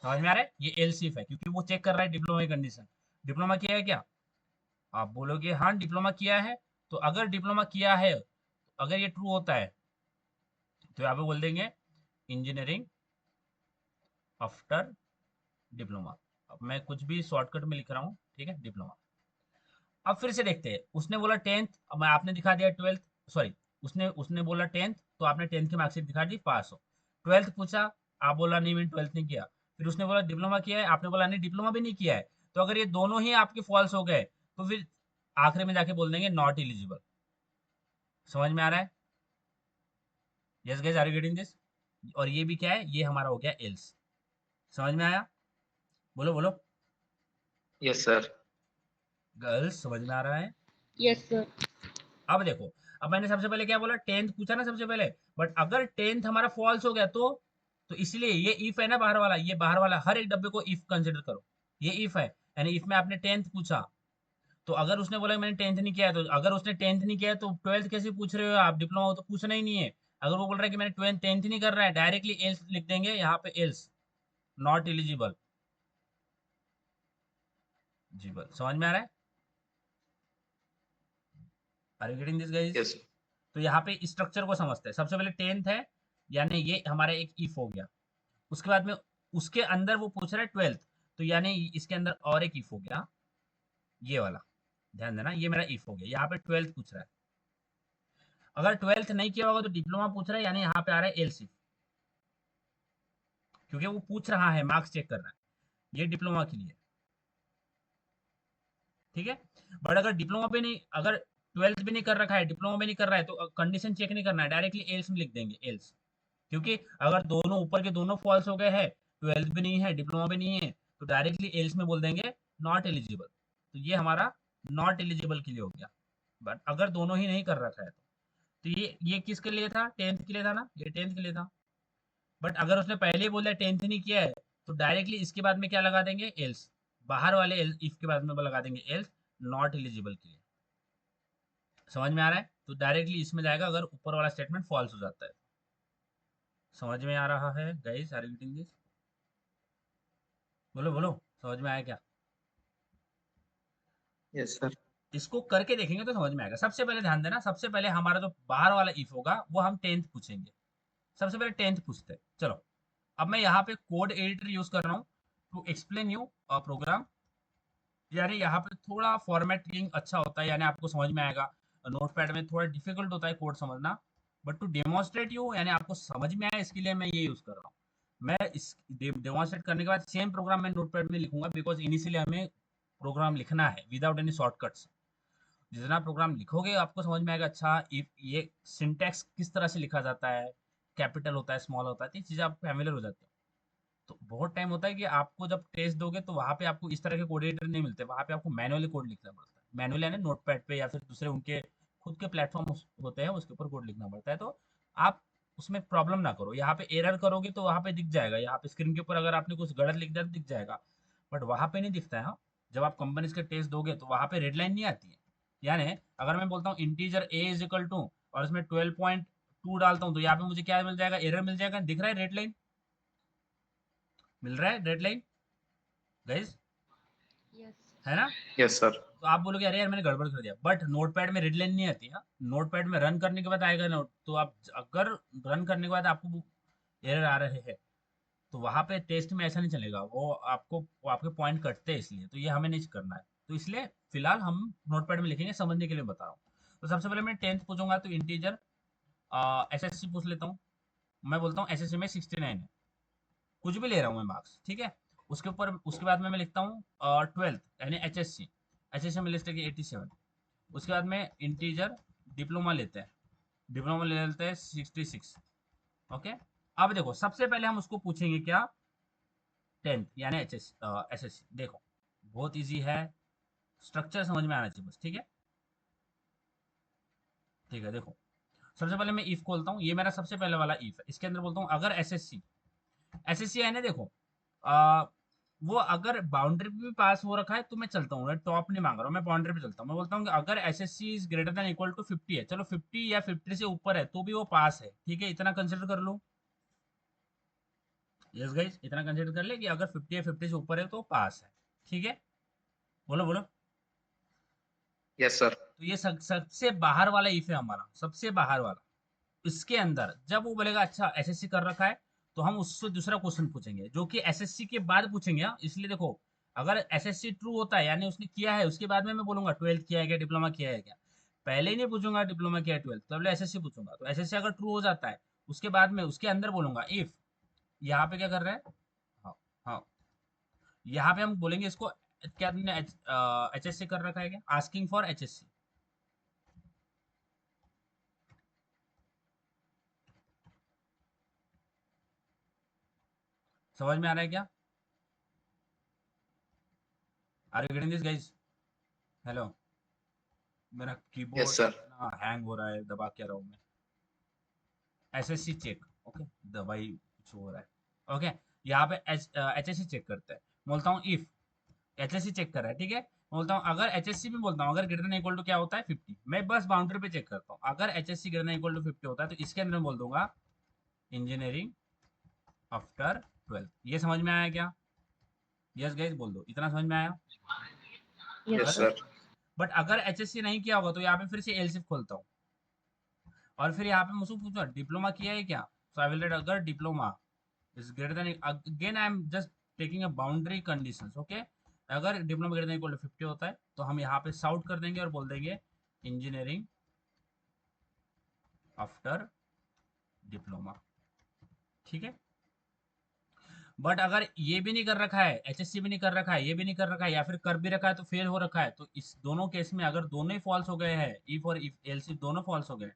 समझ में आ रहा है, ये एलसीफ है, क्योंकि वो चेक कर रहा है डिप्लोमा की कंडीशन, डिप्लोमा किया है क्या। आप बोलोगे हाँ डिप्लोमा किया है, तो अगर डिप्लोमा किया है, अगर ये ट्रू होता है, तो यहाँ पे बोल देंगे इंजीनियरिंग आफ्टर डिप्लोमा। अब मैं कुछ भी शॉर्टकट में लिख रहा हूँ, ठीक है, डिप्लोमा। अब फिर से देखते हैं, उसने बोला 10th, अब मैं आपने दिखा दिया 12th, सॉरी, उसने उसने बोला 10th, तो आपने 10th की मार्कशीट दिखा दी, पास हो। 12th पूछा, आप बोला नहीं मैंने 12th नहीं किया, फिर उसने बोला डिप्लोमा किया है, आपने बोला नहीं डिप्लोमा भी नहीं किया है। तो अगर ये दोनों ही आपके फॉल्स हो गए, तो फिर आखिरी में जाके बोल देंगे नॉट एलिजिबल। समझ में आ रहा है, yes guys, are you getting this. और ये भी क्या है, ये हमारा हो गया एल्स। समझ में आया, बोलो बोलो,
Yes, sir.
गर्ल्स समझ में आ रहा है।
Yes, sir.
अब देखो, अब मैंने सबसे पहले क्या बोला, 10th पूछा ना सबसे पहले, बट अगर 10th हमारा फॉल्स हो गया तो इसलिए ये इफ है ना बाहर वाला, ये बाहर वाला हर एक डब्बे को इफ कंसिडर करो, ये इफ है, यानी इफ में आपने 10th पूछा, तो अगर उसने बोला मैंने 10th नहीं किया है, तो अगर उसने 10th नहीं किया है तो 12th कैसे पूछ रहे हो आप, डिप्लोमा हो तो पूछना ही नहीं है। अगर वो बोल रहा है कि मैंने 10th नहीं कर रहा है, डायरेक्टली एल्स लिख देंगे यहाँ पे, एल्स नॉट एलिजिबल, जी बल, समझ में आ रहा है, are you getting this guys.
Yes.
तो यहाँ पे स्ट्रक्चर को समझते हैं, सबसे पहले 10th है, यानी ये हमारा एक इफ हो गया। उसके बाद में उसके अंदर वो पूछ रहा है 12th, तो यानी इसके अंदर और एक इफ हो गया, ये वाला, ध्यान देना, ये मेरा इफ हो गया, यहाँ पे 12th पूछ रहा है। अगर 12th नहीं किया होगा तो डिप्लोमा पूछ रहा है, यानी यहाँ पे आ रहा है एल्स, क्योंकि वो पूछ रहा है, मार्क्स चेक कर रहा है, ये डिप्लोमा के लिए, ठीक है। बट अगर डिप्लोमा पे नहीं, अगर 12th भी नहीं कर रखा है, डिप्लोमा भी नहीं कर रहा है, तो कंडीशन चेक नहीं करना है, डायरेक्टली एल्स में लिख देंगे, एल्स। क्योंकि अगर दोनों ऊपर के दोनों फॉल्स हो गए हैं, 12th भी नहीं है डिप्लोमा भी नहीं है, तो डायरेक्टली एल्स में बोल देंगे नॉट एलिजिबल। तो ये हमारा नॉट एलिजिबल के लिए हो गया। बट अगर दोनों ही नहीं कर रखा है, तो ये किसके लिए था, 10th के लिए था ना, ये 10th के लिए था। बट अगर उसने पहले ही बोला 10th नहीं किया है, तो डायरेक्टली इसके बाद में क्या लगा देंगे, एल्स, बाहर वाले इफ के बाद में लगा देंगे एल्स, नॉट एलिजिबल के लिए। समझ में आ रहा है, तो डायरेक्टली इसमें जाएगा अगर ऊपर वाला स्टेटमेंट फॉल्स हो जाता है। समझ में आ रहा है guys, are you getting this, बोलो बोलो, समझ में आया क्या।
Yes, sir.
इसको करके देखेंगे तो समझ में आएगा। सबसे पहले ध्यान देना, सबसे पहले हमारा जो बाहर वाला इफ होगा वो हम 10th पूछेंगे, सबसे पहले 10th पूछते हैं। चलो, अब मैं यहाँ पे कोड एडिटर यूज कर रहा हूँ टू एक्सप्लेन यू प्रोग्राम, यानी यहाँ पे थोड़ा फॉर्मेटिंग अच्छा होता है, यानी आपको समझ में आएगा। नोटपैड में थोड़ा डिफिकल्ट होता है कोड समझना, बट टू डेमोन्स्ट्रेट यू, यानी आपको समझ में आए, इसके लिए मैं ये यूज कर रहा हूँ। मैं इस डेमोन्स्ट्रेट करने के बाद सेम प्रोग्राम मैं नोटपैड में लिखूंगा, बिकॉज इनिशियली हमें प्रोग्राम लिखना है विदाउट एनी शॉर्टकट्स। जितना प्रोग्राम लिखोगे आपको समझ में आएगा, अच्छा ये सिंटैक्स किस तरह से लिखा जाता है, कैपिटल होता है, स्मॉल होता है, तो ये चीज़ें आपको फैमिलियर हो जाती है। तो बहुत टाइम होता है कि आपको जब टेस्ट दोगे तो वहाँ पे आपको इस तरह के कोडिनेटर नहीं मिलते, वहाँ पे आपको मैनुअली कोड लिखना पड़ता है, मैनुअली यानी नोटपैड पे या फिर दूसरे उनके खुद के प्लेटफॉर्म होते हैं, उसके ऊपर कोड लिखना पड़ता है। तो आप उसमें प्रॉब्लम ना करो। यहाँ पे एरर करोगे तो वहाँ पे दिख जाएगा, यहाँ पे स्क्रीन के ऊपर अगर आपने कुछ गलत लिख दिया तो दिख जाएगा, बट वहाँ पे नहीं दिखता है। हाँ, जब आप कंपनीज के टेस्ट दोगे तो वहाँ पे रेड लाइन नहीं आती है। यानी अगर मैं बोलता हूँ integer a is equal to और इसमें 12.2 डालता हूँ तो यहाँ पे मुझे क्या मिल जाएगा, एरर मिल जाएगा। दिख रहा है रेड लाइन, मिल रहा है रेड लाइन गाइस,
Yes.
है ना?
Yes, sir.
तो आप बोलोगे अरे यार मैंने गड़बड़ कर दिया, बट नोटपैड में रेड लाइन नहीं आती है। नोटपैड में रन करने के बाद आएगा नोट, तो आप अगर रन करने के बाद आपको एरर आ रहे हैं तो वहां पे टेस्ट में ऐसा नहीं चलेगा, वो आपके पॉइंट कटते हैं, इसलिए तो ये हमें नहीं करना है। तो इसलिए फिलहाल हम नोटपैड में लिखेंगे, समझने के लिए बता रहा हूँ। तो सबसे पहले मैं 10th पूछूंगा तो इंटीजर एसएससी पूछ लेता हूँ। मैं बोलता हूँ एसएससी में 69 है, कुछ भी ले रहा हूँ मैं मार्क्स, ठीक है। उसके ऊपर उसके बाद में मैं लिखता हूँ 12th यानी एचएससी, एचएससी में लिस्ट है कि 87। उसके बाद में इंटीजर डिप्लोमा लेते हैं, डिप्लोमा ले लेते हैं 66। ओके, अब देखो सबसे पहले हम उसको पूछेंगे क्या, 10th यानी एसएससी। देखो बहुत इजी है, स्ट्रक्चर समझ में आना चाहिए बस, ठीक है। ठीक है, देखो सबसे पहले मैं इफ खोलता हूँ, ये मेरा सबसे पहले वाला इफ है। इसके अंदर बोलता हूँ अगर एसएससी, एसएससी है ना, देखो आ, वो अगर बाउंड्री पे भी पास हो रखा है तो मैं चलता हूँ, टॉप नहीं मांग रहा हूँ, मैं बाउंड्री पे चलता हूँ। मैं बोलता हूँ कि अगर SSC is greater than equal to 50 है, चलो 50 या 50 से ऊपर है तो भी वो पास है, ठीक है, इतना कंसिडर कर लो। यस गाइस, इतना कंसिडर कर ले कि अगर 50 या 50 से ऊपर है तो पास है, ठीक है। बोलो बोलो।
Yes, sir.
तो ये सबसे बाहर वाला इफ है हमारा, सबसे बाहर वाला। इसके अंदर जब वो बोलेगा अच्छा एसएससी कर रखा है, तो हम उससे दूसरा क्वेश्चन पूछेंगे जो कि एसएससी के बाद पूछेंगे। हाँ, इसलिए देखो अगर एसएससी ट्रू होता है यानी उसने किया है, उसके बाद में मैं बोलूंगा 12th किया है क्या, डिप्लोमा किया है क्या। पहले ही नहीं पूछूंगा डिप्लोमा किया है 12th, तो पहले एसएससी पूछूंगा। तो एसएससी अगर ट्रू हो जाता है उसके बाद में उसके अंदर बोलूंगा इफ, यहाँ पे क्या कर रहा है, हाँ हाँ, यहाँ पे हम बोलेंगे इसको क्या तुमने एचएससी कर रखा है क्या, आस्किंग फॉर एचएससी। समझ में आ रहा है क्या? Are you getting this guys? Hello, मेरा
Yes,
कीबोर्ड
sir.
इतना हैंग हो रहा है, दबा क्या रहा हूँ मैं। एसएससी चेक, ओके, दवाई कुछ हो रहा है। ओके, यहाँ पे एचएससी चेक करते हैं। बोलता हूँ इफ एचएससी चेक कर रहा है, ठीक है। बोलता हूँ अगर एचएससी भी बोलता हूँ अगर ग्रेटर देन इक्वल टू क्या होता है 50, मैं बस बाउंड्री पे चेक करता हूँ। अगर HSC greater than equal to 50 होता है तो इसके अंदर मैं बोल दूंगा इंजीनियरिंग आफ्टर 12th। ये समझ में आया क्या? यस गाइस बोल दो, इतना समझ में आया?
Yes,
Yes,
अगर,
sir.
sir.
बट अगर एचएससी नहीं किया होगा तो यहाँ पे फिर से एलसीफ खोलता हूँ और फिर यहाँ पे मुझसे पूछा डिप्लोमा किया है क्या, सो आई विल राइट अगर diploma is greater than, again I am just taking a boundary conditions, okay। अगर diploma greater than equal to 50 होता है तो हम यहाँ पे साउट कर देंगे और बोल देंगे इंजीनियरिंग आफ्टर डिप्लोमा, ठीक है। बट अगर ये भी नहीं कर रखा है, एचएससी भी नहीं कर रखा है, ये भी नहीं कर रखा है, या फिर कर भी रखा है तो फेल हो रखा है, तो इस दोनों केस में अगर दोनों ही फॉल्स हो गए हैं, इफ और इफ एल्स दोनों फॉल्स हो गए,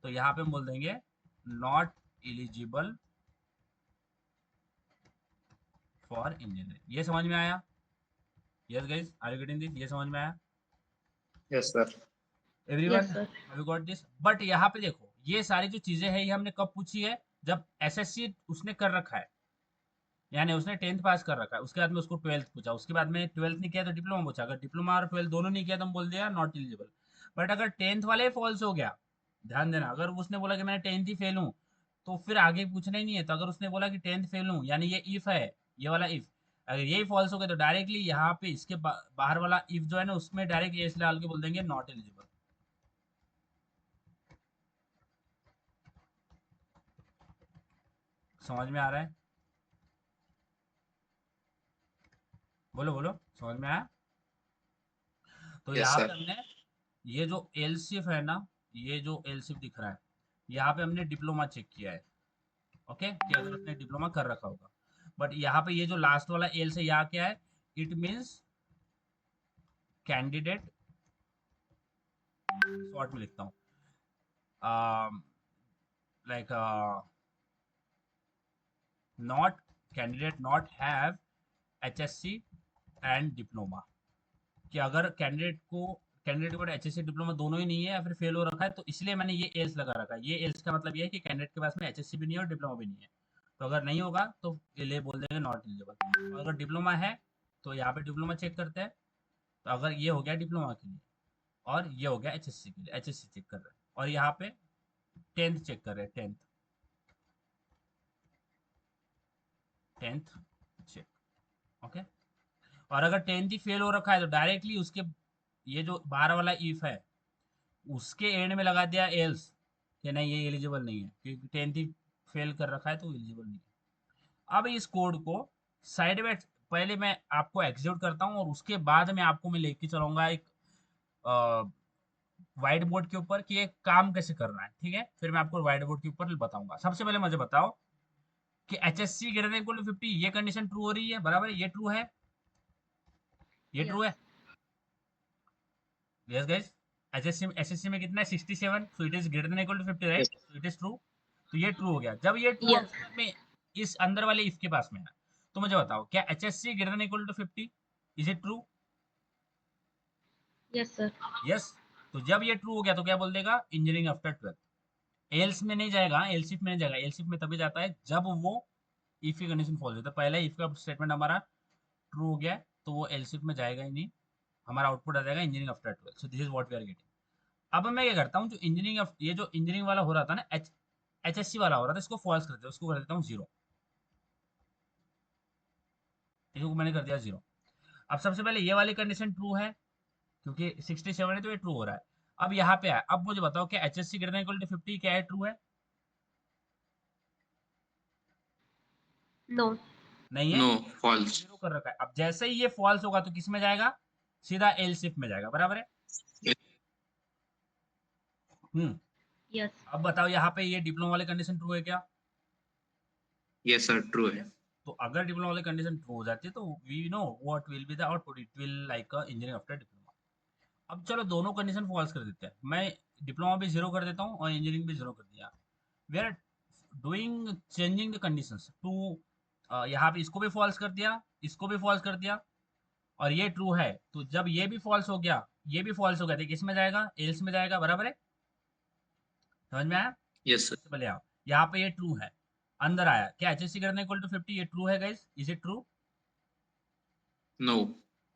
तो यहाँ पे हम बोल देंगे नॉट एलिजिबल फॉर इंजीनियरिंग। ये समझ में आया? Yes guys, are you getting this? ये समझ में आया
Yes, sir.
Everyone?
Yes, sir.
Have you got this? But यहाँ पे देखो ये सारी जो चीजें हैं ये हमने कब पूछी है, जब एसएससी उसने कर रखा है, यानी उसने 10th पास कर रखा है, उसके बाद में उसको 12th पूछा, उसके बाद में 12th नहीं किया तो डिप्लोमा पूछा। अगर डिप्लोमा और 12th दोनों नहीं किया तो हम बोल दिया नॉट एलिजिबल। बट अगर 10th वाले फॉल्स हो गया, ध्यान देना, अगर उसने बोला कि मैं 10th ही फेल हूँ तो फिर आगे पूछना ही नहीं है। तो अगर उसने बोला कि 10th फेल हूँ यानी ये इफ है, ये वाला इफ, अगर यही फॉल्स हो गया तो डायरेक्टली यहाँ पे इसके बाहर वाला इफ जो है ना उसमें डायरेक्ट ये डाल के बोल देंगे नॉट एलिजिबल। समझ में आ रहा है? बोलो बोलो, समझ में आया? तो
Yes,
यहाँ
sir.
पे हमने ये जो एलसीफ है ना, ये जो एलसीफ दिख रहा है, यहाँ पे हमने डिप्लोमा चेक किया है, ओके, कि अगर उसने डिप्लोमा कर रखा होगा। बट यहाँ पे ये जो लास्ट वाला एल से यहाँ क्या है, इट मीन्स कैंडिडेट, शॉर्ट में लिखता हूँ, like not candidate not have HSC and diploma. कि अगर कैंडिडेट को कैंडिडेट के पास एचएससी डिप्लोमा दोनों ही नहीं है या फिर फेल हो रखा है, तो इसलिए मैंने ये एल्स लगा रखा है। ये एल्स का मतलब ये है कि कैंडिडेट के पास में एचएससी भी नहीं है और डिप्लोमा भी नहीं है। तो अगर नहीं होगा तो ये बोल देंगे नॉट एलिजिबल। और अगर डिप्लोमा है तो यहाँ पे डिप्लोमा चेक करते हैं। तो अगर ये हो गया डिप्लोमा के लिए और ये हो गया एचएससी के लिए, एचएससी चेक कर रहे हैं। और यहाँ पे 10th चेक कर रहे हैं, 10th चेक। ओके। और अगर 10th ही फेल हो रखा है तो डायरेक्टली उसके ये जो 12 वाला इफ है उसके एंड में लगा दिया एल्स कि नहीं ये एलिजिबल नहीं है, क्योंकि 10th ही फेल कर रखा है तो एलिजिबल नहीं है। अब इस कोड को साइड में पहले मैं आपको एग्जीक्यूट करता हूँ और उसके बाद में आपको मैं लेके चलूंगा एक व्हाइट बोर्ड के ऊपर कि ये काम कैसे करना है। ठीक है, फिर मैं आपको व्हाइट बोर्ड के ऊपर बताऊंगा। सबसे पहले मुझे बताओ कि HSC greater than equal to 50 ये कंडीशन ट्रू हो रही है, बराबर है, ये ट्रू है, ये ट्रू है। यस गाइस, एचएससी में कितना है 67, so it is greater than equal to 50 right,
Yes.
So it is true. तो ये ट्रू हो गया। जब ये ट्रू
Yes.
में इस अंदर वाले इफ के पास में है, तो मुझे बताओ क्या HSC greater than equal to 50 is it true?
Yes, sir.
Yes. तो जब ये ट्रू हो गया तो क्या बोल देगा इंजीनियरिंग आफ्टर 12। एल्स में नहीं जाएगा, एल्सिफ में नहीं जाएगा। एल्सिफ में तभी जाता है जब वो इफ की कंडीशन फॉल्स होता है। पहला इफ का स्टेटमेंट हमारा ट्रू हो गया तो वो एल्सिफ में जाएगा ही नहीं, हमारा आउटपुट आ जाएगा engineering after 12। So this is what we are getting. अब मैं क्या करता हूँ, जो इंजीनियरिंग ये जो इंजीनियरिंग वाला हो रहा था ना, एचएससी वाला हो रहा था, इसको फॉल्स कर देता हूँ, इसको कर देता हूँ 0, इसको मैंने कर दिया 0। अब सबसे पहले ये वाली कंडीशन ट्रू है क्योंकि 67 है तो ये ट्रू हो रहा है। अब यहाँ पे आया, अब मुझे बताओ क्या HSC greater than equal to 50 क्या है, ट्रू है?
No.
नहीं है,
No, false.
0 कर रखा है। अब जैसे ही ये फॉल्स होगा तो किस में जाएगा, सीधा एलसिफ में जाएगा, बराबर है। हम्म।
Yes.
अब बताओ यहाँ पे ये डिप्लोमा वाली कंडीशन ट्रू है क्या?
Yes, sir. True है.
Yes. तो अगर डिप्लोमा वाली कंडीशन ट्रू हो जाती है तो we know what will be the output, it will like engineering after diploma. अब चलो दोनों कंडीशन फॉल्स कर देते हैं। मैं डिप्लोमा भी 0 कर देता हूँ और इंजीनियरिंग भी 0 कर दिया। We are doing changing the conditions to, यहाँ पे इसको भी फॉल्स कर दिया, इसको भी फॉल्स कर दिया और ये ट्रू है। तो जब ये भी फॉल्स हो गया, ये भी फॉल्स हो गया तो किस में जाएगा, एल्स में जाएगा, बराबर है। समझ में आया?
Yes, sir.
सबसे पहले आओ, यहाँ पे ये ट्रू है, अंदर आया क्या एचएससी करने इक्वल टू 50 ये ट्रू है guys, is it true?
No.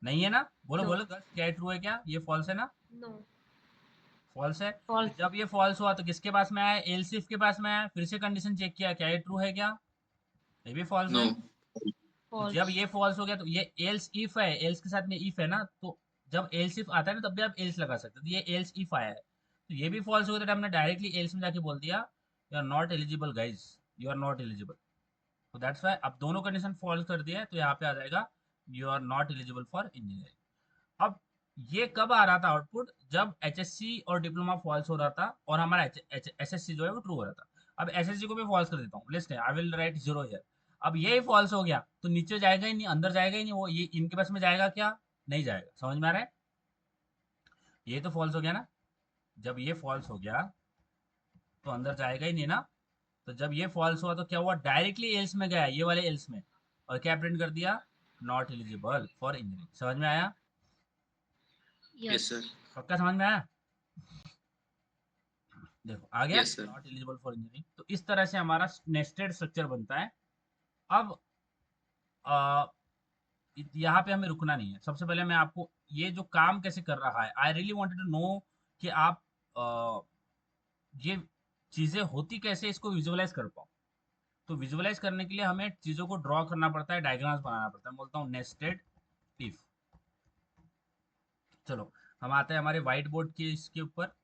नहीं है ना, बोलो
No.
बोलो गर्ल्स, क्या ट्रू है, क्या ये फॉल्स है ना?
No.
फॉल्स है। तो
False.
जब ये फॉल्स हुआ तो किसके पास में आया, एलसिफ के पास में आया। फिर से कंडीशन चेक किया, क्या ये ट्रू है क्या? ये भी फॉल्स है।
No.
तो जब
False.
ये फॉल्स हो गया तो ये एल्स इफ है, एल्स के साथ में इफ है ना, तो जब एल्स इफ आता है ना तब भी आप एल्स लगा सकते हो। तो ये एल्स इफ आया है तो ये भी फॉल्स हो गया, तो हमने डायरेक्टली एल्स में जाके बोल दिया you are not eligible guys, you are not eligible. तो दैट्स व्हाई अब दोनों कंडीशन फॉल्स कर दिया है तो यहाँ पे आ जाएगा you are not eligible for engineering. अब ये कब आ रहा था आउटपुट, जब एचएससी और डिप्लोमा फॉल्स हो रहा था और हमारा एसएससी जो है वो ट्रू हो रहा था। अब एसएससी को भी फॉल्स कर देता हूँ, list I will write 0 here. अब ये फॉल्स हो गया तो नीचे जाएगा ही नहीं, अंदर जाएगा ही नहीं, वो ये इनके पास में जाएगा क्या, नहीं जाएगा। समझ में आ रहा है? ये तो फॉल्स हो गया ना, जब ये फॉल्स हो गया तो अंदर जाएगा ही नहीं ना। तो जब ये फॉल्स हुआ तो क्या हुआ, डायरेक्टली एल्स में गया, ये वाले एल्स में, और क्या प्रिंट कर दिया, नॉट एलिजिबल फॉर इंजीनियरिंग। समझ में आया?
Yes,
Yes.
sir.
पक्का समझ में आया? देखो आ गया
Yes, sir.
Not eligible for engineering. तो इस तरह से हमारा नेस्टेड स्ट्रक्चर बनता है। अब यहाँ पे हमें रुकना नहीं है। सबसे पहले मैं आपको ये जो काम कैसे कर रहा है, I really wanted to know कि आप ये चीजें होती कैसे, इसको विजुअलाइज कर पाओ। तो विजुअलाइज करने के लिए हमें चीजों को ड्रॉ करना पड़ता है, डायग्राम्स बनाना पड़ता है। मैं बोलता हूँ नेस्टेड इफ। चलो हम आते हैं हमारे व्हाइट बोर्ड के इसके ऊपर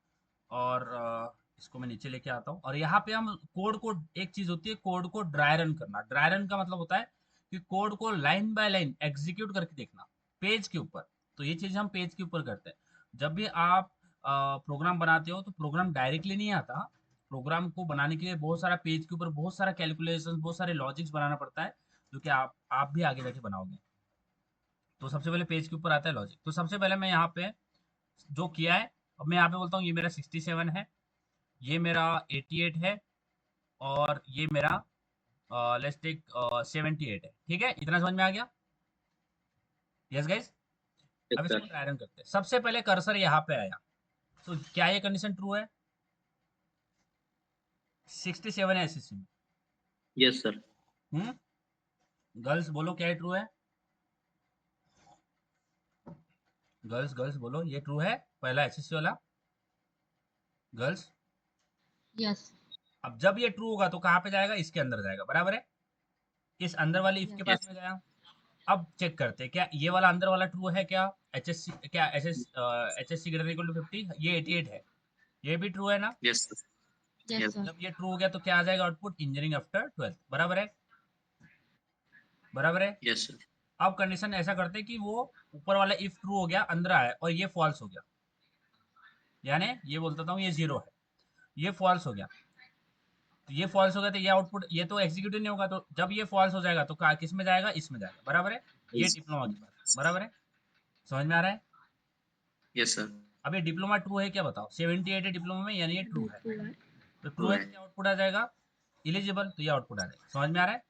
और इसको मैं नीचे लेके आता हूँ और यहाँ पे हम कोड को, एक चीज होती है कोड को ड्राई रन करना। ड्राई रन का मतलब होता है कि कोड को लाइन बाय लाइन एग्जीक्यूट करके देखना पेज के ऊपर। तो ये चीज हम पेज के ऊपर करते हैं। जब भी आप प्रोग्राम बनाते हो तो प्रोग्राम डायरेक्टली नहीं आता। प्रोग्राम को बनाने के लिए बहुत सारा पेज के ऊपर बहुत सारा कैलकुलेशन, बहुत सारे लॉजिक्स बनाना पड़ता है जो कि आप भी आगे जाके बनाओगे। तो सबसे पहले पेज के ऊपर आता है लॉजिक। तो सबसे पहले मैं यहाँ पे जो किया है, अब मैं यहाँ पे बोलता हूँ ये मेरा 67 है, ये मेरा 88 है और ये मेरा लेट्स टेक 78 है। ठीक है, इतना समझ में आ गया? Yes guys? अब
sir.
इसको ट्राई रन करते हैं। सबसे पहले कर्सर यहाँ पे आया, तो क्या ये कंडीशन ट्रू है? 67 है एसएससी में।
Yes, sir.
गर्ल्स बोलो क्या ये ट्रू है? गर्ल्स गर्ल्स बोलो ये ट्रू है पहला एसएससी वाला? Girls
Yes.
अब जब ये ट्रू होगा तो कहाँ पे जाएगा? इसके अंदर जाएगा, बराबर है? इस अंदर वाले इफ के
Yes.
पास
Yes.
में गया। अब चेक करते हैं क्या ये वाला अंदर वाला ट्रू है क्या? एचएससी क्या एचएससी ग्रेटर इक्वल टू 50, ये 88 है, ये भी ट्रू है ना?
Yes, sir.
Yes,
Yes.
sir.
जब ये ट्रू हो गया तो क्या आ जाएगा आउटपुट? इंजीनियरिंग आफ्टर 12, बराबर है? बराबर है?
Yes, sir.
अब कंडीशन ऐसा करते हैं कि वो ऊपर वाला इफ ट्रू हो गया, अंदर आया और ये फॉल्स हो गया, यानी ये बोलता हूँ ये जीरो है, ये फॉल्स हो गया, तो ये फॉल्स हो गया तो ये आउटपुट ये तो एग्जीक्यूटिव नहीं होगा, तो जब ये फॉल्स हो जाएगा तो किस में जाएगा? इसमें जाएगा, बराबर है? ये
Yes.
डिप्लोमा की बात, बराबर है? समझ में आ रहा है?
Yes, sir.
अब ये डिप्लोमा ट्रू है क्या बताओ? 78 है डिप्लोमा में, यानी ये ट्रू है।
True है।
तो ट्रू
True
है
है।
तो क्या आउटपुट आ जाएगा? इलिजिबल, तो ये आउटपुट आ जाएगा। समझ में आ रहा है?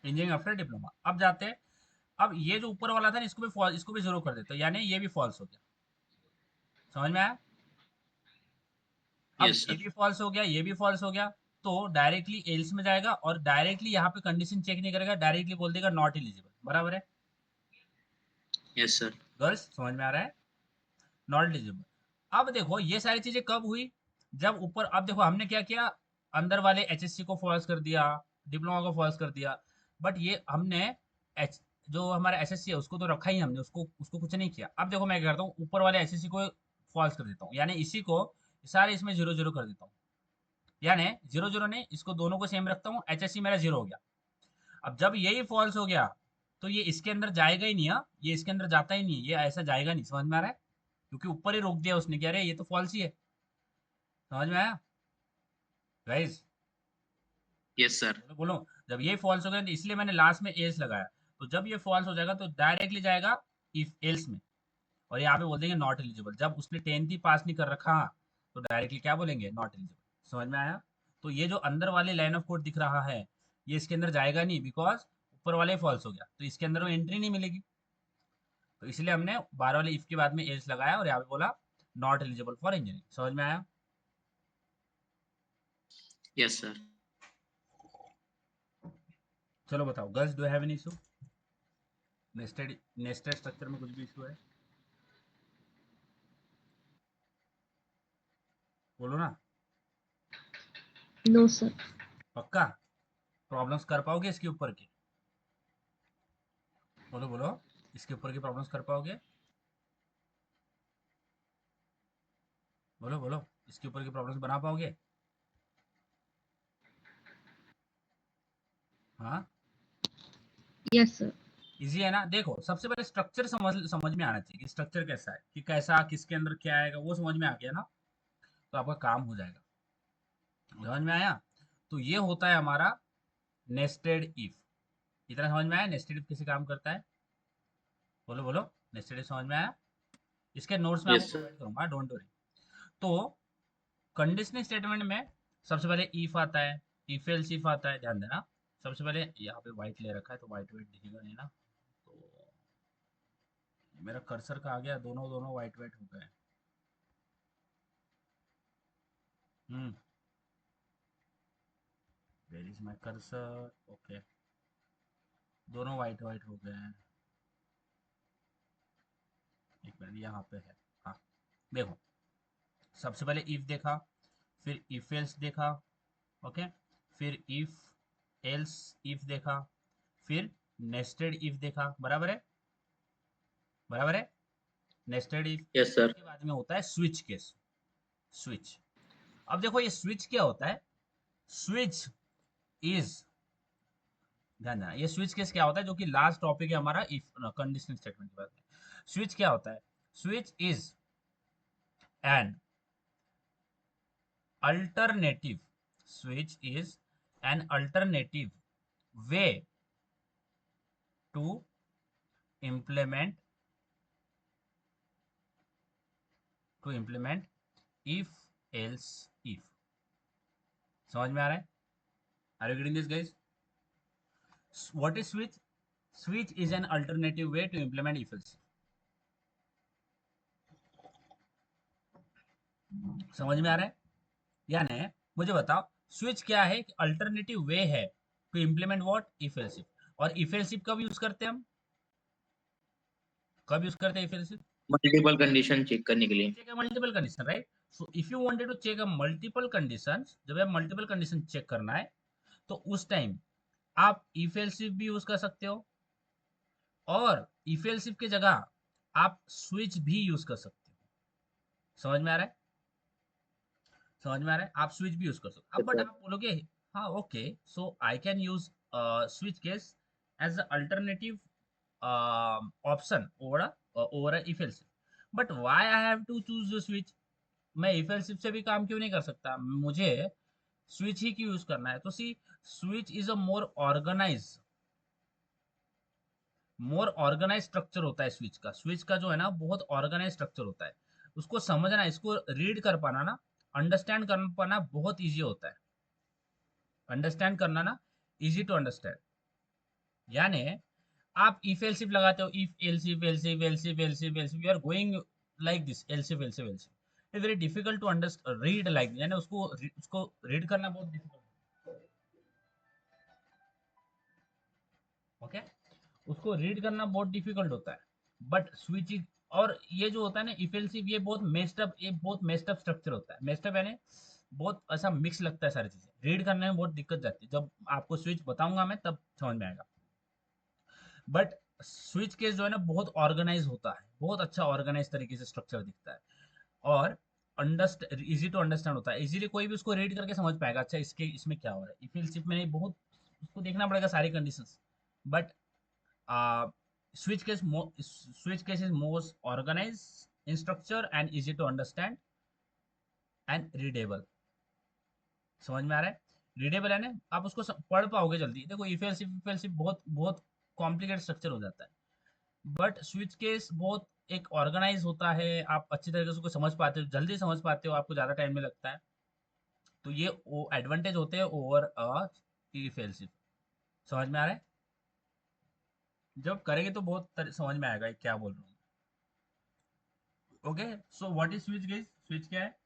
Engineering after diploma. अब जाते हैं, अब ये जो ऊपर वाला था ना इसको भी जीरो कर देते हैं, यानी ये भी फॉल्स हो गया। समझ में आया? अब
Yes,
ये
sir.
भी फॉल्स हो गया, ये भी फॉल्स हो गया, तो डायरेक्टली एल्स में जाएगा और डायरेक्टली यहाँ पे कंडीशन चेक नहीं करेगा, डायरेक्टली बोल देगा नॉट एलिजिबल, बराबर है?
Yes, sir.
गर्ल्स समझ में आ रहा है? Not eligible. अब देखो ये सारी चीजें कब हुई? जब ऊपर, अब देखो हमने क्या किया, अंदर वाले एचएससी को फॉल्स कर दिया, डिप्लोमा को फॉल्स कर दिया, बट ये हमने एच जो हमारा एसएससी है उसको तो रखा ही हमने, उसको उसको कुछ नहीं किया। अब देखो मैं क्या करता हूँ, ऊपर वाले एसएससी को फॉल्स कर देता हूँ, यानी इसी को सारे इसमें जीरो जीरो कर देता हूँ, यानी जीरो जीरो नहीं, इसको दोनों को सेम रखता हूँ, एचएससी मेरा जीरो हो गया। अब जब यही फॉल्स हो गया तो ये इसके अंदर जाएगा ही नहीं, ये इसके अंदर जाता ही नहीं, ये ऐसा जाएगा नहीं। समझ में आ रहा है? क्योंकि ऊपर ही रोक दिया उसने, कह रहे ये तो फॉल्स ही है। समझ में आया गाइस?
Yes, sir.
बोलो बोलो। जब ये फॉल्स हो गया तो इसलिए मैंने लास्ट में एल्स लगाया, तो जब ये फॉल्स हो जाएगा तो डायरेक्टली जाएगा इफ एल्स में, और यहाँ पे बोल देंगे नॉट एलिजिबल। जब उसने 10th ही पास नहीं कर रखा तो डायरेक्टली क्या बोलेंगे? Not eligible. समझ में आया? तो ये जो अंदर वाले लाइन ऑफ कोड दिख रहा है ये इसके अंदर जाएगा नहीं, बिकॉज ऊपर वाले फॉल्स हो गया, तो इसके अंदर वो एंट्री नहीं मिलेगी। तो इसलिए हमने 12 वाले इफ के बाद में एल्स लगाया और यहाँ पे बोला नॉट एलिजिबल फॉर इंजीनियरिंग। समझ में आया?
Yes, sir.
चलो बताओ girls, do have any issue? Nested nested structure में कुछ भी इशू है? बोलो ना।
No, sir.
पक्का प्रॉब्लम्स कर पाओगे इसके ऊपर की? बोलो बोलो, इसके ऊपर की प्रॉब्लम्स कर पाओगे? बोलो बोलो, इसके ऊपर की प्रॉब्लम्स बना पाओगे? हाँ,
Yes, sir.
इजी है ना? देखो सबसे पहले स्ट्रक्चर समझ में आना चाहिए कि स्ट्रक्चर कैसा है, कि कैसा किसके अंदर क्या आएगा, वो समझ में आ गया ना तो आपका काम हो जाएगा। समझ में आया? तो ये होता है हमारा नेस्टेड इफ। इतना समझ में आया नेस्टेड इफ कैसे काम करता है? बोलो बोलो, नेस्टेड इफ समझ में आया? इसके नोट्स में आपको
Yes, sir.
प्रोवाइड करूंगा, डोंट वरी। तो कंडीशनिंग स्टेटमेंट में सबसे पहले इफ आता है, इफ एल्स इफ आता है, ध्यान देना। सबसे पहले यहाँ पे व्हाइट ले रखा है तो व्हाइट व्हाइट दिखेगा नहीं ना, तो मेरा कर्सर का आ गया, दोनों दोनों व्हाइट व्हाइट हो गए। Hmm, where is my cursor? Okay, दोनों व्हाइट व्हाइट हो गए हैं। एक मिनट, यहाँ पे है। हाँ देखो, सबसे पहले इफ देखा, फिर इफ एल्स देखा, ओके, फिर इफ एल्स इफ देखा, फिर नेस्टेड इफ देखा, बराबर है? बराबर है? Nested if
Yes, sir.
के बाद में होता है स्विच केस। स्विच, अब देखो ये स्विच क्या होता है? स्विच इज, ध्यान देना, ये स्विच केस क्या होता है, जो कि लास्ट टॉपिक है हमारा इफ कंडीशनल स्टेटमेंट के बाद में। स्विच क्या होता है? Switch is an alternative, switch is an alternative way to implement if else if। समझ में आ रहा है? Are you getting this guys? What is switch? Switch is an alternative way to implement if else। समझ में आ रहा है? यानी मुझे बताओ स्विच क्या है? अल्टरनेटिव वे है to implement what? If else if. और इफ एल्स इफ कब यूज करते हैं हम? कब यूज करते हैं if else if?
Multiple condition check करने के लिए।
Check multiple condition, right? So if you wanted to check a multiple condition, जब आप मल्टीपल कंडीशन चेक करना है तो उस टाइम आप इफ एल्स इफ भी यूज कर सकते हो, और इफ एल्स इफ की जगह आप स्विच भी यूज कर सकते हो। समझ में आ रहा है? समझ में आ रहा है? आप स्विच भी यूज कर सकते हो। अब
Yes,
बट
sir.
आप बोलोगे हाँ okay, so I can use switch case as alternative option over if else if, but why I have to choose switch? मैं इफ एल्स इफ से भी काम क्यों नहीं कर सकता? मुझे स्विच ही क्यों यूज करना है? तो see, switch is a more organise structure होता है स्विच का। स्विच का जो है ना बहुत ऑर्गेनाइज स्ट्रक्चर होता है। उसको समझना, इसको रीड कर पाना ना, अंडरस्टैंड कर पाना बहुत इजी होता है। अंडरस्टैंड करना ना, इजी टू अंडरस्टैंड। यानी आप इफ एल्स इफ लगाते हो, if else if else if else if else if else if, you are going like this, else if else if else if. It's very difficult to understand read like, यानी उसको read करना बहुत difficult. Okay, उसको read करना बहुत difficult होता है। But switching और ये जो होता है ना इफ एल्स इफ, ये बहुत मेस्ड अप स्ट्रक्चर होता है। मेस्ड अप यानी बहुत ऐसा मिक्स लगता है, सारी चीजें रीड करने में बहुत दिक्कत जाती है। जब आपको स्विच बताऊंगा मैं तब समझ में आएगा। बट स्विच केस जो है ना बहुत ऑर्गेनाइज होता है, बहुत अच्छा ऑर्गेनाइज तरीके से स्ट्रक्चर दिखता है, और अंडरस्ट इजी टू अंडरस्टैंड होता है। इजीली कोई भी उसको रीड करके समझ पाएगा, अच्छा इसके इसमें क्या हो रहा है। इफ एल्स इफ में बहुत उसको देखना पड़ेगा सारी conditions. But switch case is most organized in structure and easy to understand and readable। समझ में आ रहा है? रीडेबल है ना, आप उसको पढ़ पाओगे जल्दी। देखो इफ एल्स इफ बहुत बहुत कॉम्प्लिकेटेड स्ट्रक्चर हो जाता है, बट स्विच केस बहुत एक ऑर्गेनाइज होता है। आप अच्छी तरीके से उसको समझ पाते हो, जल्दी समझ पाते हो, आपको ज्यादा टाइम नहीं लगता है। तो ये वो एडवांटेज होते हैं ओवर इफ एल्स इफ। समझ में आ रहा है? जब करेंगे तो बहुत समझ में आएगा क्या बोल रहा हूँ। Okay, so what is switch case? Switch क्या है?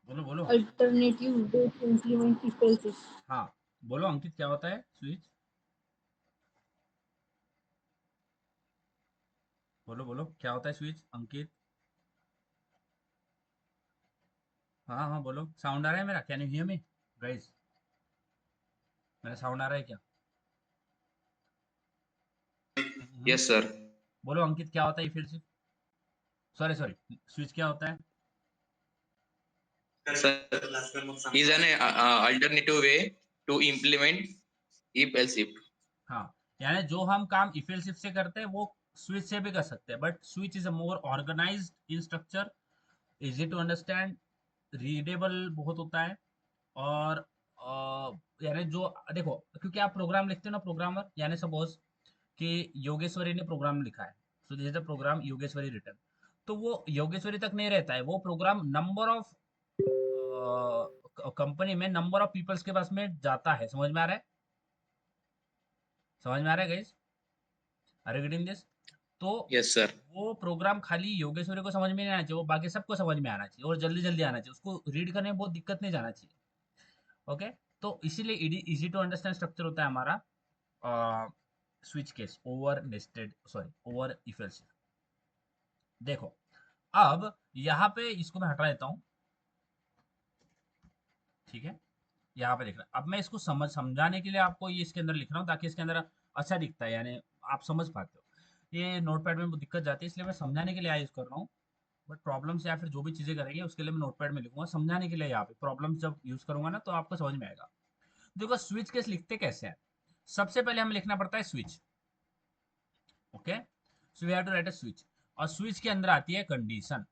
बोलो बोलो।
Alternative way to implement if else if.
हाँ, बोलो अंकित, क्या होता है स्विच? बोलो बोलो, क्या होता है स्विच अंकित? हाँ हाँ बोलो, साउंड आ रहा है मेरा? Can you hear me guys? मेरा साउंड आ रहा है क्या?
Yes, sir.
बोलो अंकित, क्या होता है फिर से? सॉरी सॉरी, स्विच क्या होता है?
Sir, is an alternative way to implement if else if.
हाँ, यानी जो हम काम इफ एल्स इफ से करते हैं वो स्विच से भी कर सकते हैं, but switch is a more organised in structure, easy to understand, readable बहुत होता है। और यानी जो देखो, क्योंकि आप प्रोग्राम लिखते हो ना, प्रोग्रामर, यानी सपोज कि योगेश्वरी ने प्रोग्राम लिखा है, so this is the program Yogeshwari return. तो वो योगेश्वरी तक नहीं रहता है, वो प्रोग्राम नंबर ऑफ कंपनी में नंबर ऑफ पीपल्स के पास में जाता है। समझ में आ रहा है? समझ में आ रहा है guys? Are you getting this? तो
Yes, sir.
वो प्रोग्राम खाली योगेश्वरी को समझ में नहीं आना चाहिए, वो बाकी सबको समझ में आना चाहिए और जल्दी जल्दी आना चाहिए, उसको रीड करने में बहुत दिक्कत नहीं जाना चाहिए। ओके, तो इसीलिए इजी टू अंडरस्टैंड स्ट्रक्चर होता है हमारा switch case over nested, sorry over if else. देखो, अब यहाँ पे इसको मैं हटा देता हूँ, ठीक है? यहाँ पे लिख रहा अब मैं इसको समझाने के लिए आपको ये इसके अंदर लिख रहा हूँ, ताकि इसके अंदर अच्छा दिखता है, यानी आप समझ पाते हो। ये नोटपैड में बहुत दिक्कत जाती है, इसलिए मैं समझाने के लिए यूज कर रहा हूँ। बट प्रॉब्लम्स या फिर जो भी चीजें करेंगे उसके लिए मैं नोटपैड में लिखूंगा, समझाने के लिए। यहाँ पे प्रॉब्लम्स जब यूज करूंगा ना तो आपको समझ में आएगा। देखो स्विच केस लिखते कैसे हैं। सबसे पहले हमें लिखना पड़ता है switch. Okay, so we have to write a switch, और स्विच के अंदर आती है कंडीशन।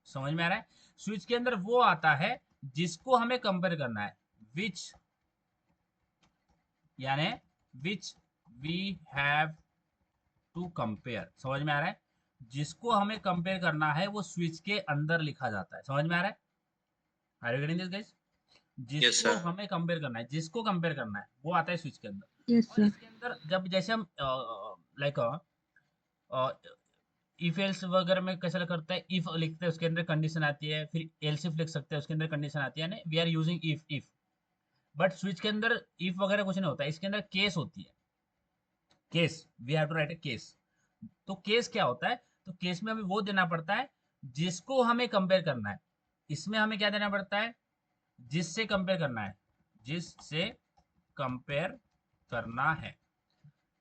समझ में आ रहा है? स्विच के अंदर वो आता है जिसको हमें कंपेयर करना है, विच, यानी which we have to compare. समझ में आ रहा है? जिसको हमें कंपेयर करना है वो स्विच के अंदर लिखा जाता है। समझ में आ रहा है? Are you getting this guys?
Yes,
जिसको
sir.
हमें कंपेयर करना है, जिसको कंपेयर करना है वो आता है स्विच के अंदर।
Yes,
और
sir.
इसके अंदर जब जैसे हम लाइक इफ एल्स वगैरह में कैसा करता है, इफ लिखते हैं उसके अंदर कंडीशन आती है, फिर एल्स इफ लिख सकते हैं उसके अंदर कंडीशन आती है, we are using if. But switch के अंदर इफ वगैरह कुछ नहीं होता, इसके अंदर केस होती है, case, we have to write a case. तो केस क्या होता है, तो केस में हमें वो देना पड़ता है जिसको हमें कंपेयर करना है। इसमें हमें क्या देना पड़ता है, जिससे कंपेयर करना है, जिससे कंपेयर करना है।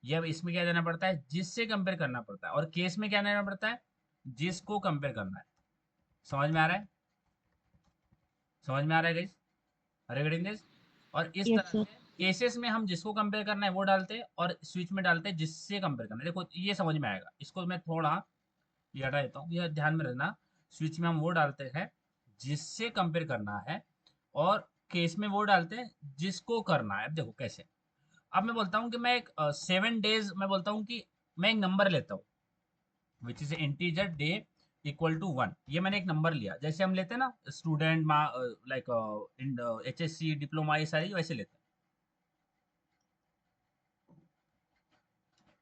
ये अब इसमें क्या देना पड़ता है, जिससे कंपेयर करना पड़ता है, और केस में क्या देना पड़ता है, जिसको कंपेयर करना है। समझ में आ रहा है, समझ में आ रहा है गाइस, अरे गेटिंग दिस। और इस
Yes,
तरह
sir.
से केसेस में हम जिसको कंपेयर करना है वो डालते हैं, और स्विच में डालते हैं जिससे कंपेयर करना है। देखो ये समझ में आएगा, इसको मैं थोड़ा ये हटा देता हूँ, यह ध्यान में रखना। स्विच में हम वो डालते हैं जिससे कंपेयर करना है, और केस में वो डालते हैं जिसको करना है। अब देखो कैसे, अब मैं बोलता हूँ कि मैं एक 7 डेज, मैं बोलता हूँ कि मैं एक नंबर लेता हूँ which is integer day equal to 1। ये मैंने एक नंबर लिया, जैसे हम लेते हैं ना स्टूडेंट, लाइक HSC डिप्लोमा, ये सारी वैसे लेते हैं,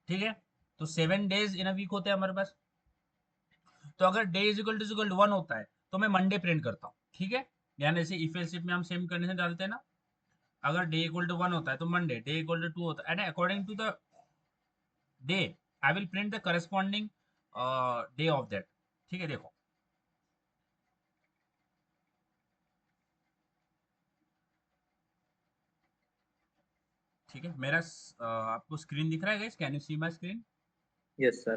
ठीक है। तो 7 डेज इन अ वीक होते हैं हमारे पास। तो अगर डे इज इक्वल टू 1 होता है तो मैं मंडे प्रिंट करता हूँ, ठीक है। यानी जैसे इफ एल्स इफ में हम सेम कंडीशन डालते हैं ना, अगर डे इक्वल टू 1 होता है तो मंडे, डे इक्वल टू 2 होता है, and according to the day I will print the corresponding day of that, ठीक है। देखो ठीक है, मेरा आपको स्क्रीन दिख रहा है guys, can you see my screen?
Yes, sir.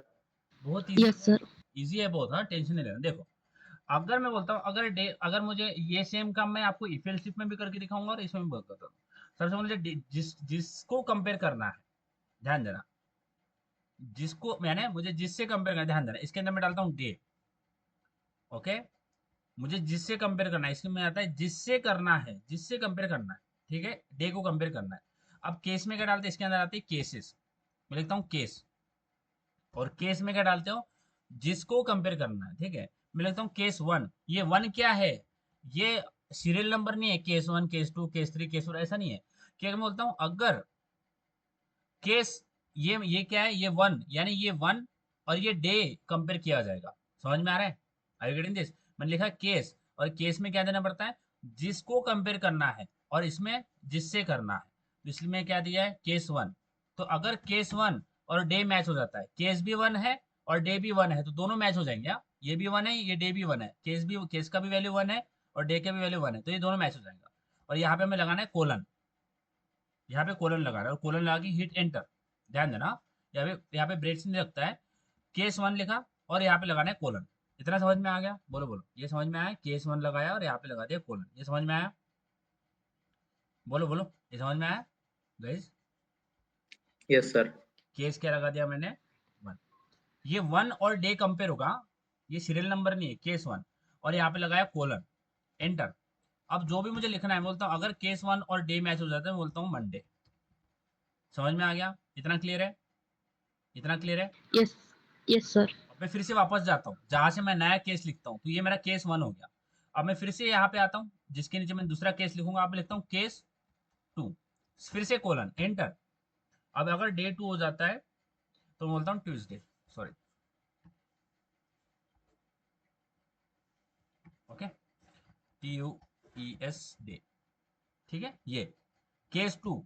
बहुत इजी
Yes,
है,
sir.
इजी है बहुत, हाँ, टेंशन नहीं लेना। देखो अगर मैं बोलता हूँ, अगर मुझे ये सेम काम मैं आपको इफ एल्स इफ में भी करके दिखाऊंगा और इसमें भी बताता हूँ। सबसे पहले जिसको कंपेयर करना है, ध्यान देना, जिसको मैंने मुझे जिससे कंपेयर करना, ध्यान देना, इसके अंदर मैं डालता हूँ डे, ओके। मुझे जिससे कंपेयर करना है, इसके में आता है जिससे करना है, जिससे कंपेयर करना है, ठीक है, डे को कंपेयर करना है। अब केस में क्या डालते हैं, इसके अंदर आते हैं केसेस, मैं लिखता हूँ केस, और केस में क्या डालते हो, जिसको कंपेयर करना है, ठीक है। मैं लिखता हूँ केस 1। ये 1 क्या है, ये सीरियल नंबर नहीं है, केस 1 केस 2 केस 3 केस 4 ऐसा नहीं है। क्या मैं बोलता हूँ, अगर केस, ये क्या है, ये 1, यानी ये 1 और ये डे कंपेयर किया जाएगा। समझ में आ रहा है, आर यू गेटिंग दिस? मैंने लिखा केस, और केस में क्या देना पड़ता है, जिसको कंपेयर करना है, और इसमें जिससे करना है। तो इसमें क्या दिया है, केस 1। तो अगर केस 1 और डे मैच हो जाता है, केस भी 1 है और डे भी 1 है, तो दोनों मैच हो जाएंगे, हाँ? ये भी 1 है, ये डे भी 1 है, केस का भी वैल्यू 1 है और डे का भी वैल्यू 1 है, तो ये दोनों मैच हो जाएगा। और यहाँ पे हमें लगाना है कोलन, यहाँ पे कोलन लगाना है, और कोलन लगा के हिट एंटर। ध्यान देना, यहाँ पे ब्रेक्स नहीं लगता है, केस 1 लिखा और यहाँ पे लगाना है कोलन। इतना समझ में आ गया? बोलो बोलो, ये समझ में आया? केस 1 लगाया और यहाँ पे लगा दिया कोलन, ये समझ में आया? बोलो बोलो, ये समझ में आया गाइस?
Yes, sir.
केस क्या लगा दिया मैंने, 1। ये 1 और डे कंपेयर होगा, ये सीरियल नंबर नहीं है, केस 1, और यहाँ पे लगाया कोलन, एंटर। अब जो भी मुझे लिखना है, बोलता हूँ अगर केस 1 और डे मैच हो जाता है, बोलता हूँ मंडे। समझ में आ गया? इतना क्लियर है, इतना क्लियर है?
Yes. Yes, sir.
अब मैं फिर से वापस जाता हूँ जहां से मैं नया केस लिखता हूँ, तो ये मेरा केस 1 हो गया। अब मैं फिर से यहाँ पे आता हूँ, जिसके नीचे मैं दूसरा केस लिखूंगा, आप लिखता हूँ केस 2, फिर से कोलन, एंटर। अब अगर डे 2 हो जाता है तो मैं बोलता हूँ Tuesday, sorry, okay, TUES day, ठीक है। ये केस 2,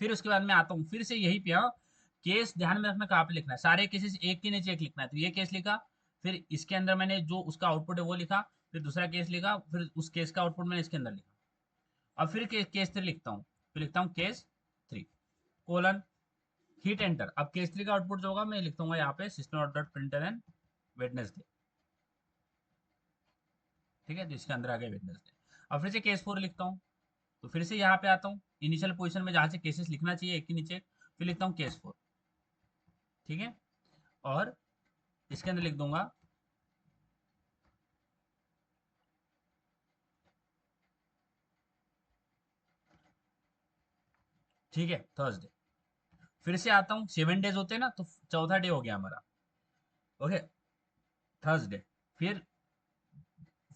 फिर उसके बाद मैं आता हूँ फिर से यही पे, हाँ। केस ध्यान में रखना कहाँ पे लिखना है, सारे केसेस एक के नीचे एक लिखना है। तो ये केस लिखा, फिर इसके अंदर मैंने जो उसका आउटपुट है वो लिखा, फिर दूसरा केस लिखा, फिर उस केस का आउटपुट मैंने इसके अंदर लिखा। अब फिर केस 3 लिखता हूँ, फिर लिखता हूँ केस 3 कोलन, हिट एंटर। अब केस 3 का आउटपुट जो होगा मैं लिखता हूँ यहाँ पे सिस्टम डॉट प्रिंटलन वेडनेसडे, ठीक है। तो इसके अंदर आ गया वेडनेसडे। अब फिर से केस 4 लिखता हूँ, तो फिर से यहाँ पे आता हूँ इनिशियल पोजीशन में जहाँ से केसेस लिखना चाहिए एक के नीचे, फिर लिखता हूँ केस 4, ठीक है। और इसके अंदर लिख दूंगा ठीक है थर्सडे। फिर से आता हूँ, 7 डेज होते हैं ना, तो चौथा डे हो गया हमारा, ओके, थर्सडे। फिर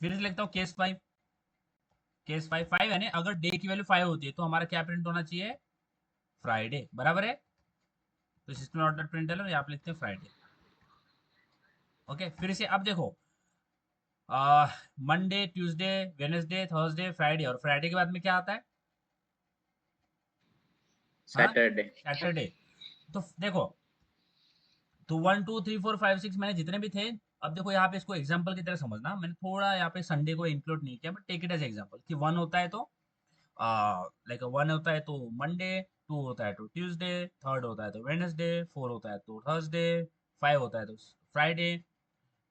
फिर से लिखता हूँ केस 5, केस 5 5 है ना, अगर डे की वैल्यू 5 होती है तो हमारा क्या प्रिंट होना चाहिए, फ्राइडे, बराबर है। तो सिस्टम डॉट प्रिंट है, यहाँ पे लिखते हैं फ्राइडे, ओके, फिर से अब देखो, Monday, Tuesday, Wednesday, Thursday, Friday, और फ्राइडे के बाद में क्या आता है? हाँ,
सैटरडे।
सैटरडे। तो देखो, तो 1 2 3 4 5 6 मैंने जितने भी थे, अब देखो यहाँ पे इसको एग्जांपल की तरह समझना, मैंने थोड़ा यहाँ पे संडे को इंक्लूड नहीं किया, but take it as example कि 1 होता है तो लाइक 1 होता है तो मंडे, 2 होता है तो ट्यूसडे, 3 होता है तो वेडनेसडे, 4 होता है तो थर्सडे, 5 होता है तो फ्राइडे,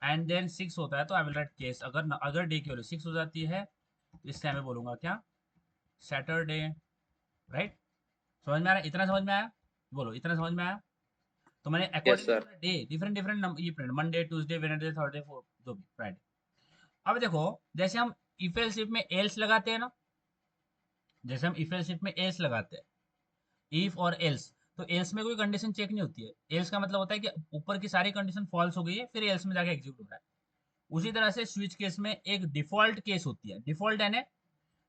एंड देन 6 होता है तो आई विल राइट केस। अगर डे की वैल्यू 6 हो जाती है तो इस टाइम में बोलूंगा क्या? Saturday, right? समझ में आ रहा है? इतना समझ में आया? बोलो, इतना समझ में आया? तो मैंने
yes
according to
sir.
The day different different ये print, Monday, Tuesday, Wednesday, Thursday, four, जो भी फ्राइडे। अब देखो, जैसे हम इफ एल्स इफ में एल्स लगाते हैं ना, जैसे हम इफ एल्स इफ में एल्स लगाते हैं, इफ और एल्स, तो एल्स में कोई कंडीशन चेक नहीं होती है। एल्स का मतलब होता है कि ऊपर की सारी कंडीशन फॉल्स हो गई है, फिर एल्स में जाके एग्जीक्यूट हो रहा है। उसी तरह से स्विच केस में एक डिफॉल्ट केस होती है। डिफॉल्ट यानी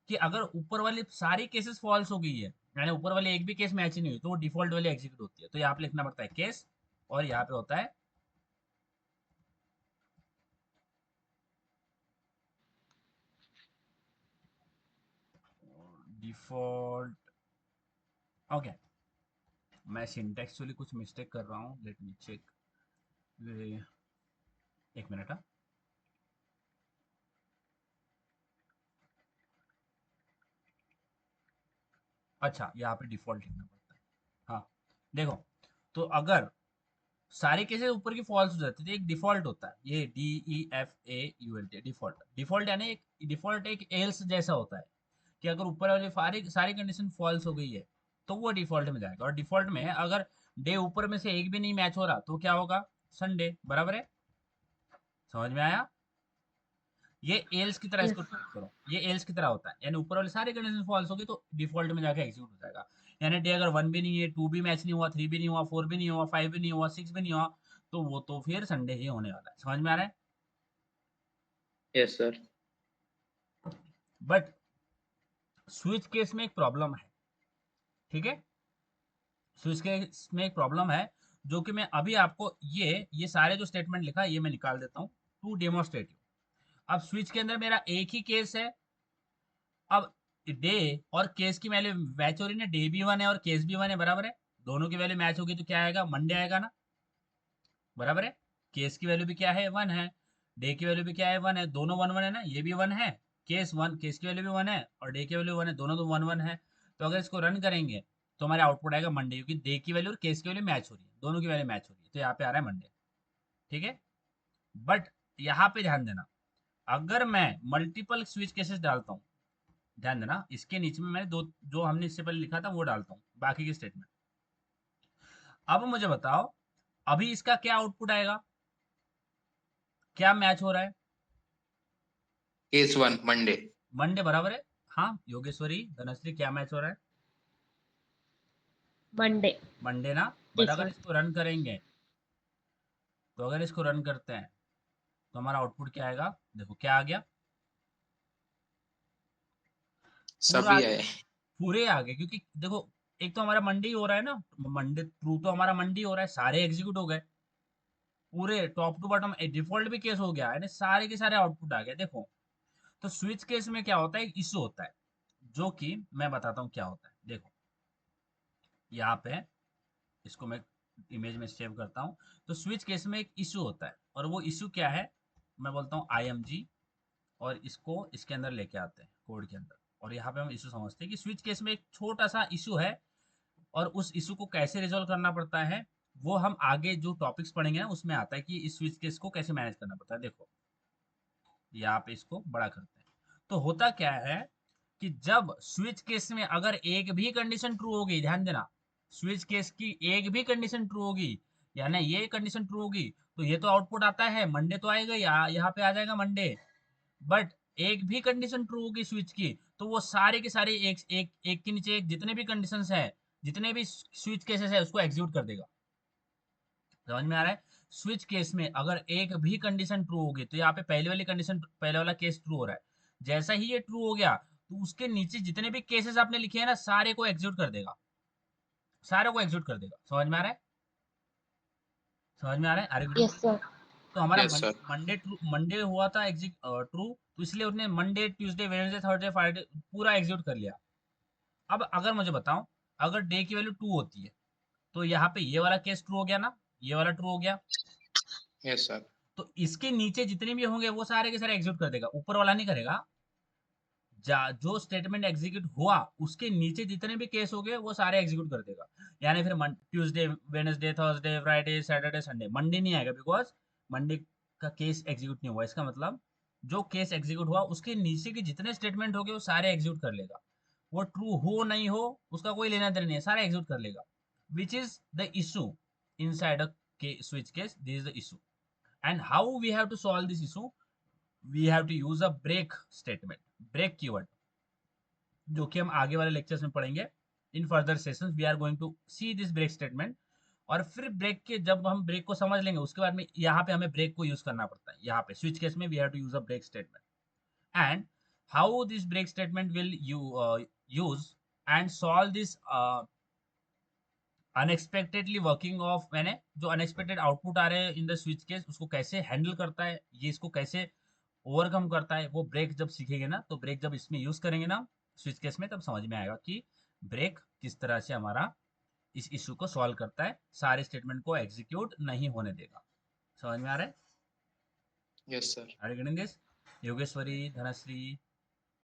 कि अगर ऊपर वाली सारी केसेस फॉल्स हो गई है, यानी ऊपर वाली एक भी केस मैच नहीं हुई, तो वो डिफॉल्ट वाली एग्जीक्यूट होती है। तो यहाँ पे लिखना पड़ता है केस, और यहाँ पे होता है डिफॉल्ट। ओके, मैं सिंटेक्चुअली कुछ मिस्टेक कर रहा हूँ, लेट मी चेक। एक मिनट। हाँ, अच्छा, यहाँ पे डिफॉल्ट लिखना पड़ता है। हाँ, देखो, तो अगर सारे केसेस ऊपर की फॉल्स हो जाती है तो एक डिफॉल्ट होता है, ये DEFAULT, डिफॉल्ट। डिफॉल्ट यानी एक डिफॉल्ट एक एल्स जैसा होता है कि अगर ऊपर वाली सारी सारी कंडीशन फॉल्स हो गई है तो वो डिफॉल्ट में जाएगा। और डिफॉल्ट में अगर डे ऊपर में से एक भी नहीं मैच हो रहा तो क्या होगा? संडे, बराबर है? समझ में आया? ये एल्स की तरह इसको
Yes,
ट्रीट करो, ये एल्स की तरह होता है, यानी ऊपर वाले सारे कंडीशन फॉल्स होगी तो डिफॉल्ट में जाके एग्जीक्यूट हो जाएगा। यानी डे अगर 1 भी नहीं है, 2 भी मैच नहीं हुआ, 3 भी नहीं हुआ, 4 भी नहीं हुआ, 5 भी नहीं हुआ, 6 भी नहीं हुआ, तो वो तो फिर संडे ही होने वाला है। समझ में आ रहा है?
Yes sir.
But switch case में एक प्रॉब्लम है, ठीक है? स्विच केस में एक प्रॉब्लम है, जो कि मैं अभी आपको ये सारे जो स्टेटमेंट लिखा है ये मैं निकाल देता हूँ टू डेमोस्ट्रेट यू। अब स्विच के अंदर मेरा एक ही केस है। अब डे और केस की वैल्यू मैच हो रही है ना, डे भी 1 है और केस भी 1 है, बराबर है? दोनों की वैल्यू मैच होगी तो क्या आएगा? मंडे आएगा ना, बराबर है? केस की वैल्यू भी क्या है? 1 है। डे की वैल्यू भी क्या है? 1 है। दोनों 1 1 है ना, ये भी 1 है। केस 1, केस की वैल्यू भी 1 है और डे की वैल्यू 1 है, दोनों तो 1 1 है। तो अगर इसको रन करेंगे तो हमारे आउटपुट आएगा मंडे, क्योंकि डे की वैल्यू और केस की वैल्यू मैच हो रही है, दोनों की वैल्यू मैच हो रही है, तो यहाँ पे आ रहा है मंडे। ठीक है? बट यहाँ पे ध्यान देना, अगर मैं मल्टीपल स्विच केसेस डालता हूँ, ध्यान देना, इसके नीचे में मैंने दो जो हमने इससे पहले लिखा था वो डालता हूँ, बाकी के स्टेटमेंट। अब मुझे बताओ, अभी इसका क्या आउटपुट आएगा? क्या मैच हो रहा है?
Case 1 Monday.
मंडे, बराबर है? हाँ, योगेश्वरी, धनश्री, क्या मैच हो रहा है?
Monday.
मंडे ना? बट
Yes,
अगर
sir.
इसको रन करेंगे, तो अगर इसको रन करते हैं तो हमारा आउटपुट क्या आएगा? देखो क्या आ गया, पूरा आ
सभी
गया,
है।
पूरे आ गए, क्योंकि देखो, एक तो हमारा मंडे ही हो रहा है ना, मंडे ट्रू तो हमारा मंडे ही हो रहा है, सारे एग्जीक्यूट हो गए पूरे टॉप टू बॉटम। डिफॉल्ट भी केस हो गया, यानी सारे के सारे आउटपुट आ गए। देखो, तो स्विच केस में क्या होता है? एक इशू होता है, जो कि मैं बताता हूँ क्या होता है। देखो, यहाँ पे इसको मैं इमेज में सेव करता हूँ। तो स्विच केस में एक इशू होता है, और वो इशू क्या है? मैं बोलता हूँ IMG, और इसको इसके अंदर लेके आते हैं कोड के अंदर, और यहाँ पे हम इशू समझते हैं कि स्विच केस में एक छोटा सा इशू है, और उस इशू को कैसे रिजोल्व करना पड़ता है वो हम आगे जो टॉपिक्स पढ़ेंगे ना उसमें आता है कि इस स्विच केस को कैसे मैनेज करना पड़ता है। देखो, यहाँ पे इसको बड़ा करते हैं। तो होता क्या है कि जब स्विच केस में अगर एक भी कंडीशन ट्रू होगी, ध्यान देना, स्विच केस की एक भी कंडीशन ट्रू होगी, यानी ये कंडीशन ट्रू होगी, तो ये तो आउटपुट आता है मंडे, तो आएगा, यहाँ पे आ जाएगा मंडे। बट एक भी कंडीशन ट्रू होगी स्विच की, तो वो सारे के सारे एक एक एक के नीचे एक जितने भी कंडीशंस है, जितने भी स्विच केसेस है, उसको एग्जीक्यूट कर देगा। समझ में आ रहा है? स्विच केस में अगर एक भी कंडीशन ट्रू होगी, तो यहाँ पे पहले वाली कंडीशन, पहले वाला केस ट्रू हो रहा है, जैसा ही ये ट्रू हो गया तो उसके नीचे जितने भी केसेस आपने लिखे हैं ना, सारे को एग्जीक्यूट कर देगा, सारे को एग्जीक्यूट कर देगा। समझ में आ रहा है? समझ में आ रहा है? Are you getting
Yes,
it?
sir.
तो हमारा
Yes, sir.
मंडे हुआ था ट्रू, तो इसलिए उसने Monday Tuesday Wednesday Thursday Friday पूरा एग्जीक्यूट कर लिया। अब अगर मुझे बताओ, अगर डे की वैल्यू 2 होती है तो यहाँ पे ये वाला केस ट्रू हो गया ना, ये वाला ट्रू हो गया।
Yes, sir.
तो इसके नीचे जितने भी होंगे वो सारे के सारे एग्जीक्यूट कर देगा, ऊपर वाला नहीं करेगा। जो स्टेटमेंट एग्जीक्यूट हुआ उसके नीचे जितने भी केस हो गए वो सारे एग्जीक्यूट कर देगा। यानी फिर Tuesday Wednesday Thursday Friday Saturday Sunday, Monday नहीं आएगा बिकॉज मंडे का केस एग्जीक्यूट नहीं हुआ। इसका मतलब जो केस एग्जीक्यूट हुआ उसके नीचे के जितने स्टेटमेंट हो गए वो सारे एग्जीक्यूट कर लेगा। वो ट्रू हो नहीं हो उसका कोई लेना देना नहीं है, सारा एग्जीक्यूट कर लेगा। Which is the issue inside a switch case, this is the issue. And how we have to solve this issue, we have to use a break statement, break keyword, जो कि हम आगे वाले lectures में पढ़ेंगे। In further sessions we are going to see this break statement. और फिर break के जब हम ब्रेक को समझ लेंगे उसके बाद में यहाँ पे हमें ब्रेक को यूज करना पड़ता है। यहाँ पे स्विच केस में we have to use a break statement and how this break statement will use and solve this unexpectedly working of, मैंने जो अनएक्सपेक्टेड आउटपुट आ रहे हैं इन द स्विच केस उसको कैसे हैंडल करता है, ये इसको कैसे ओवरकम करता है, वो ब्रेक जब सीखेंगे ना, तो ब्रेक जब इसमें यूज करेंगे ना स्विच केस में, तब समझ में आएगा कि ब्रेक किस तरह से हमारा इस इशू को सॉल्व करता है, सारे स्टेटमेंट को एग्जीक्यूट नहीं होने देगा। समझ में आ रहा है?
Yes, sir.
Are you getting this? Yogeshwari, Dhanashree,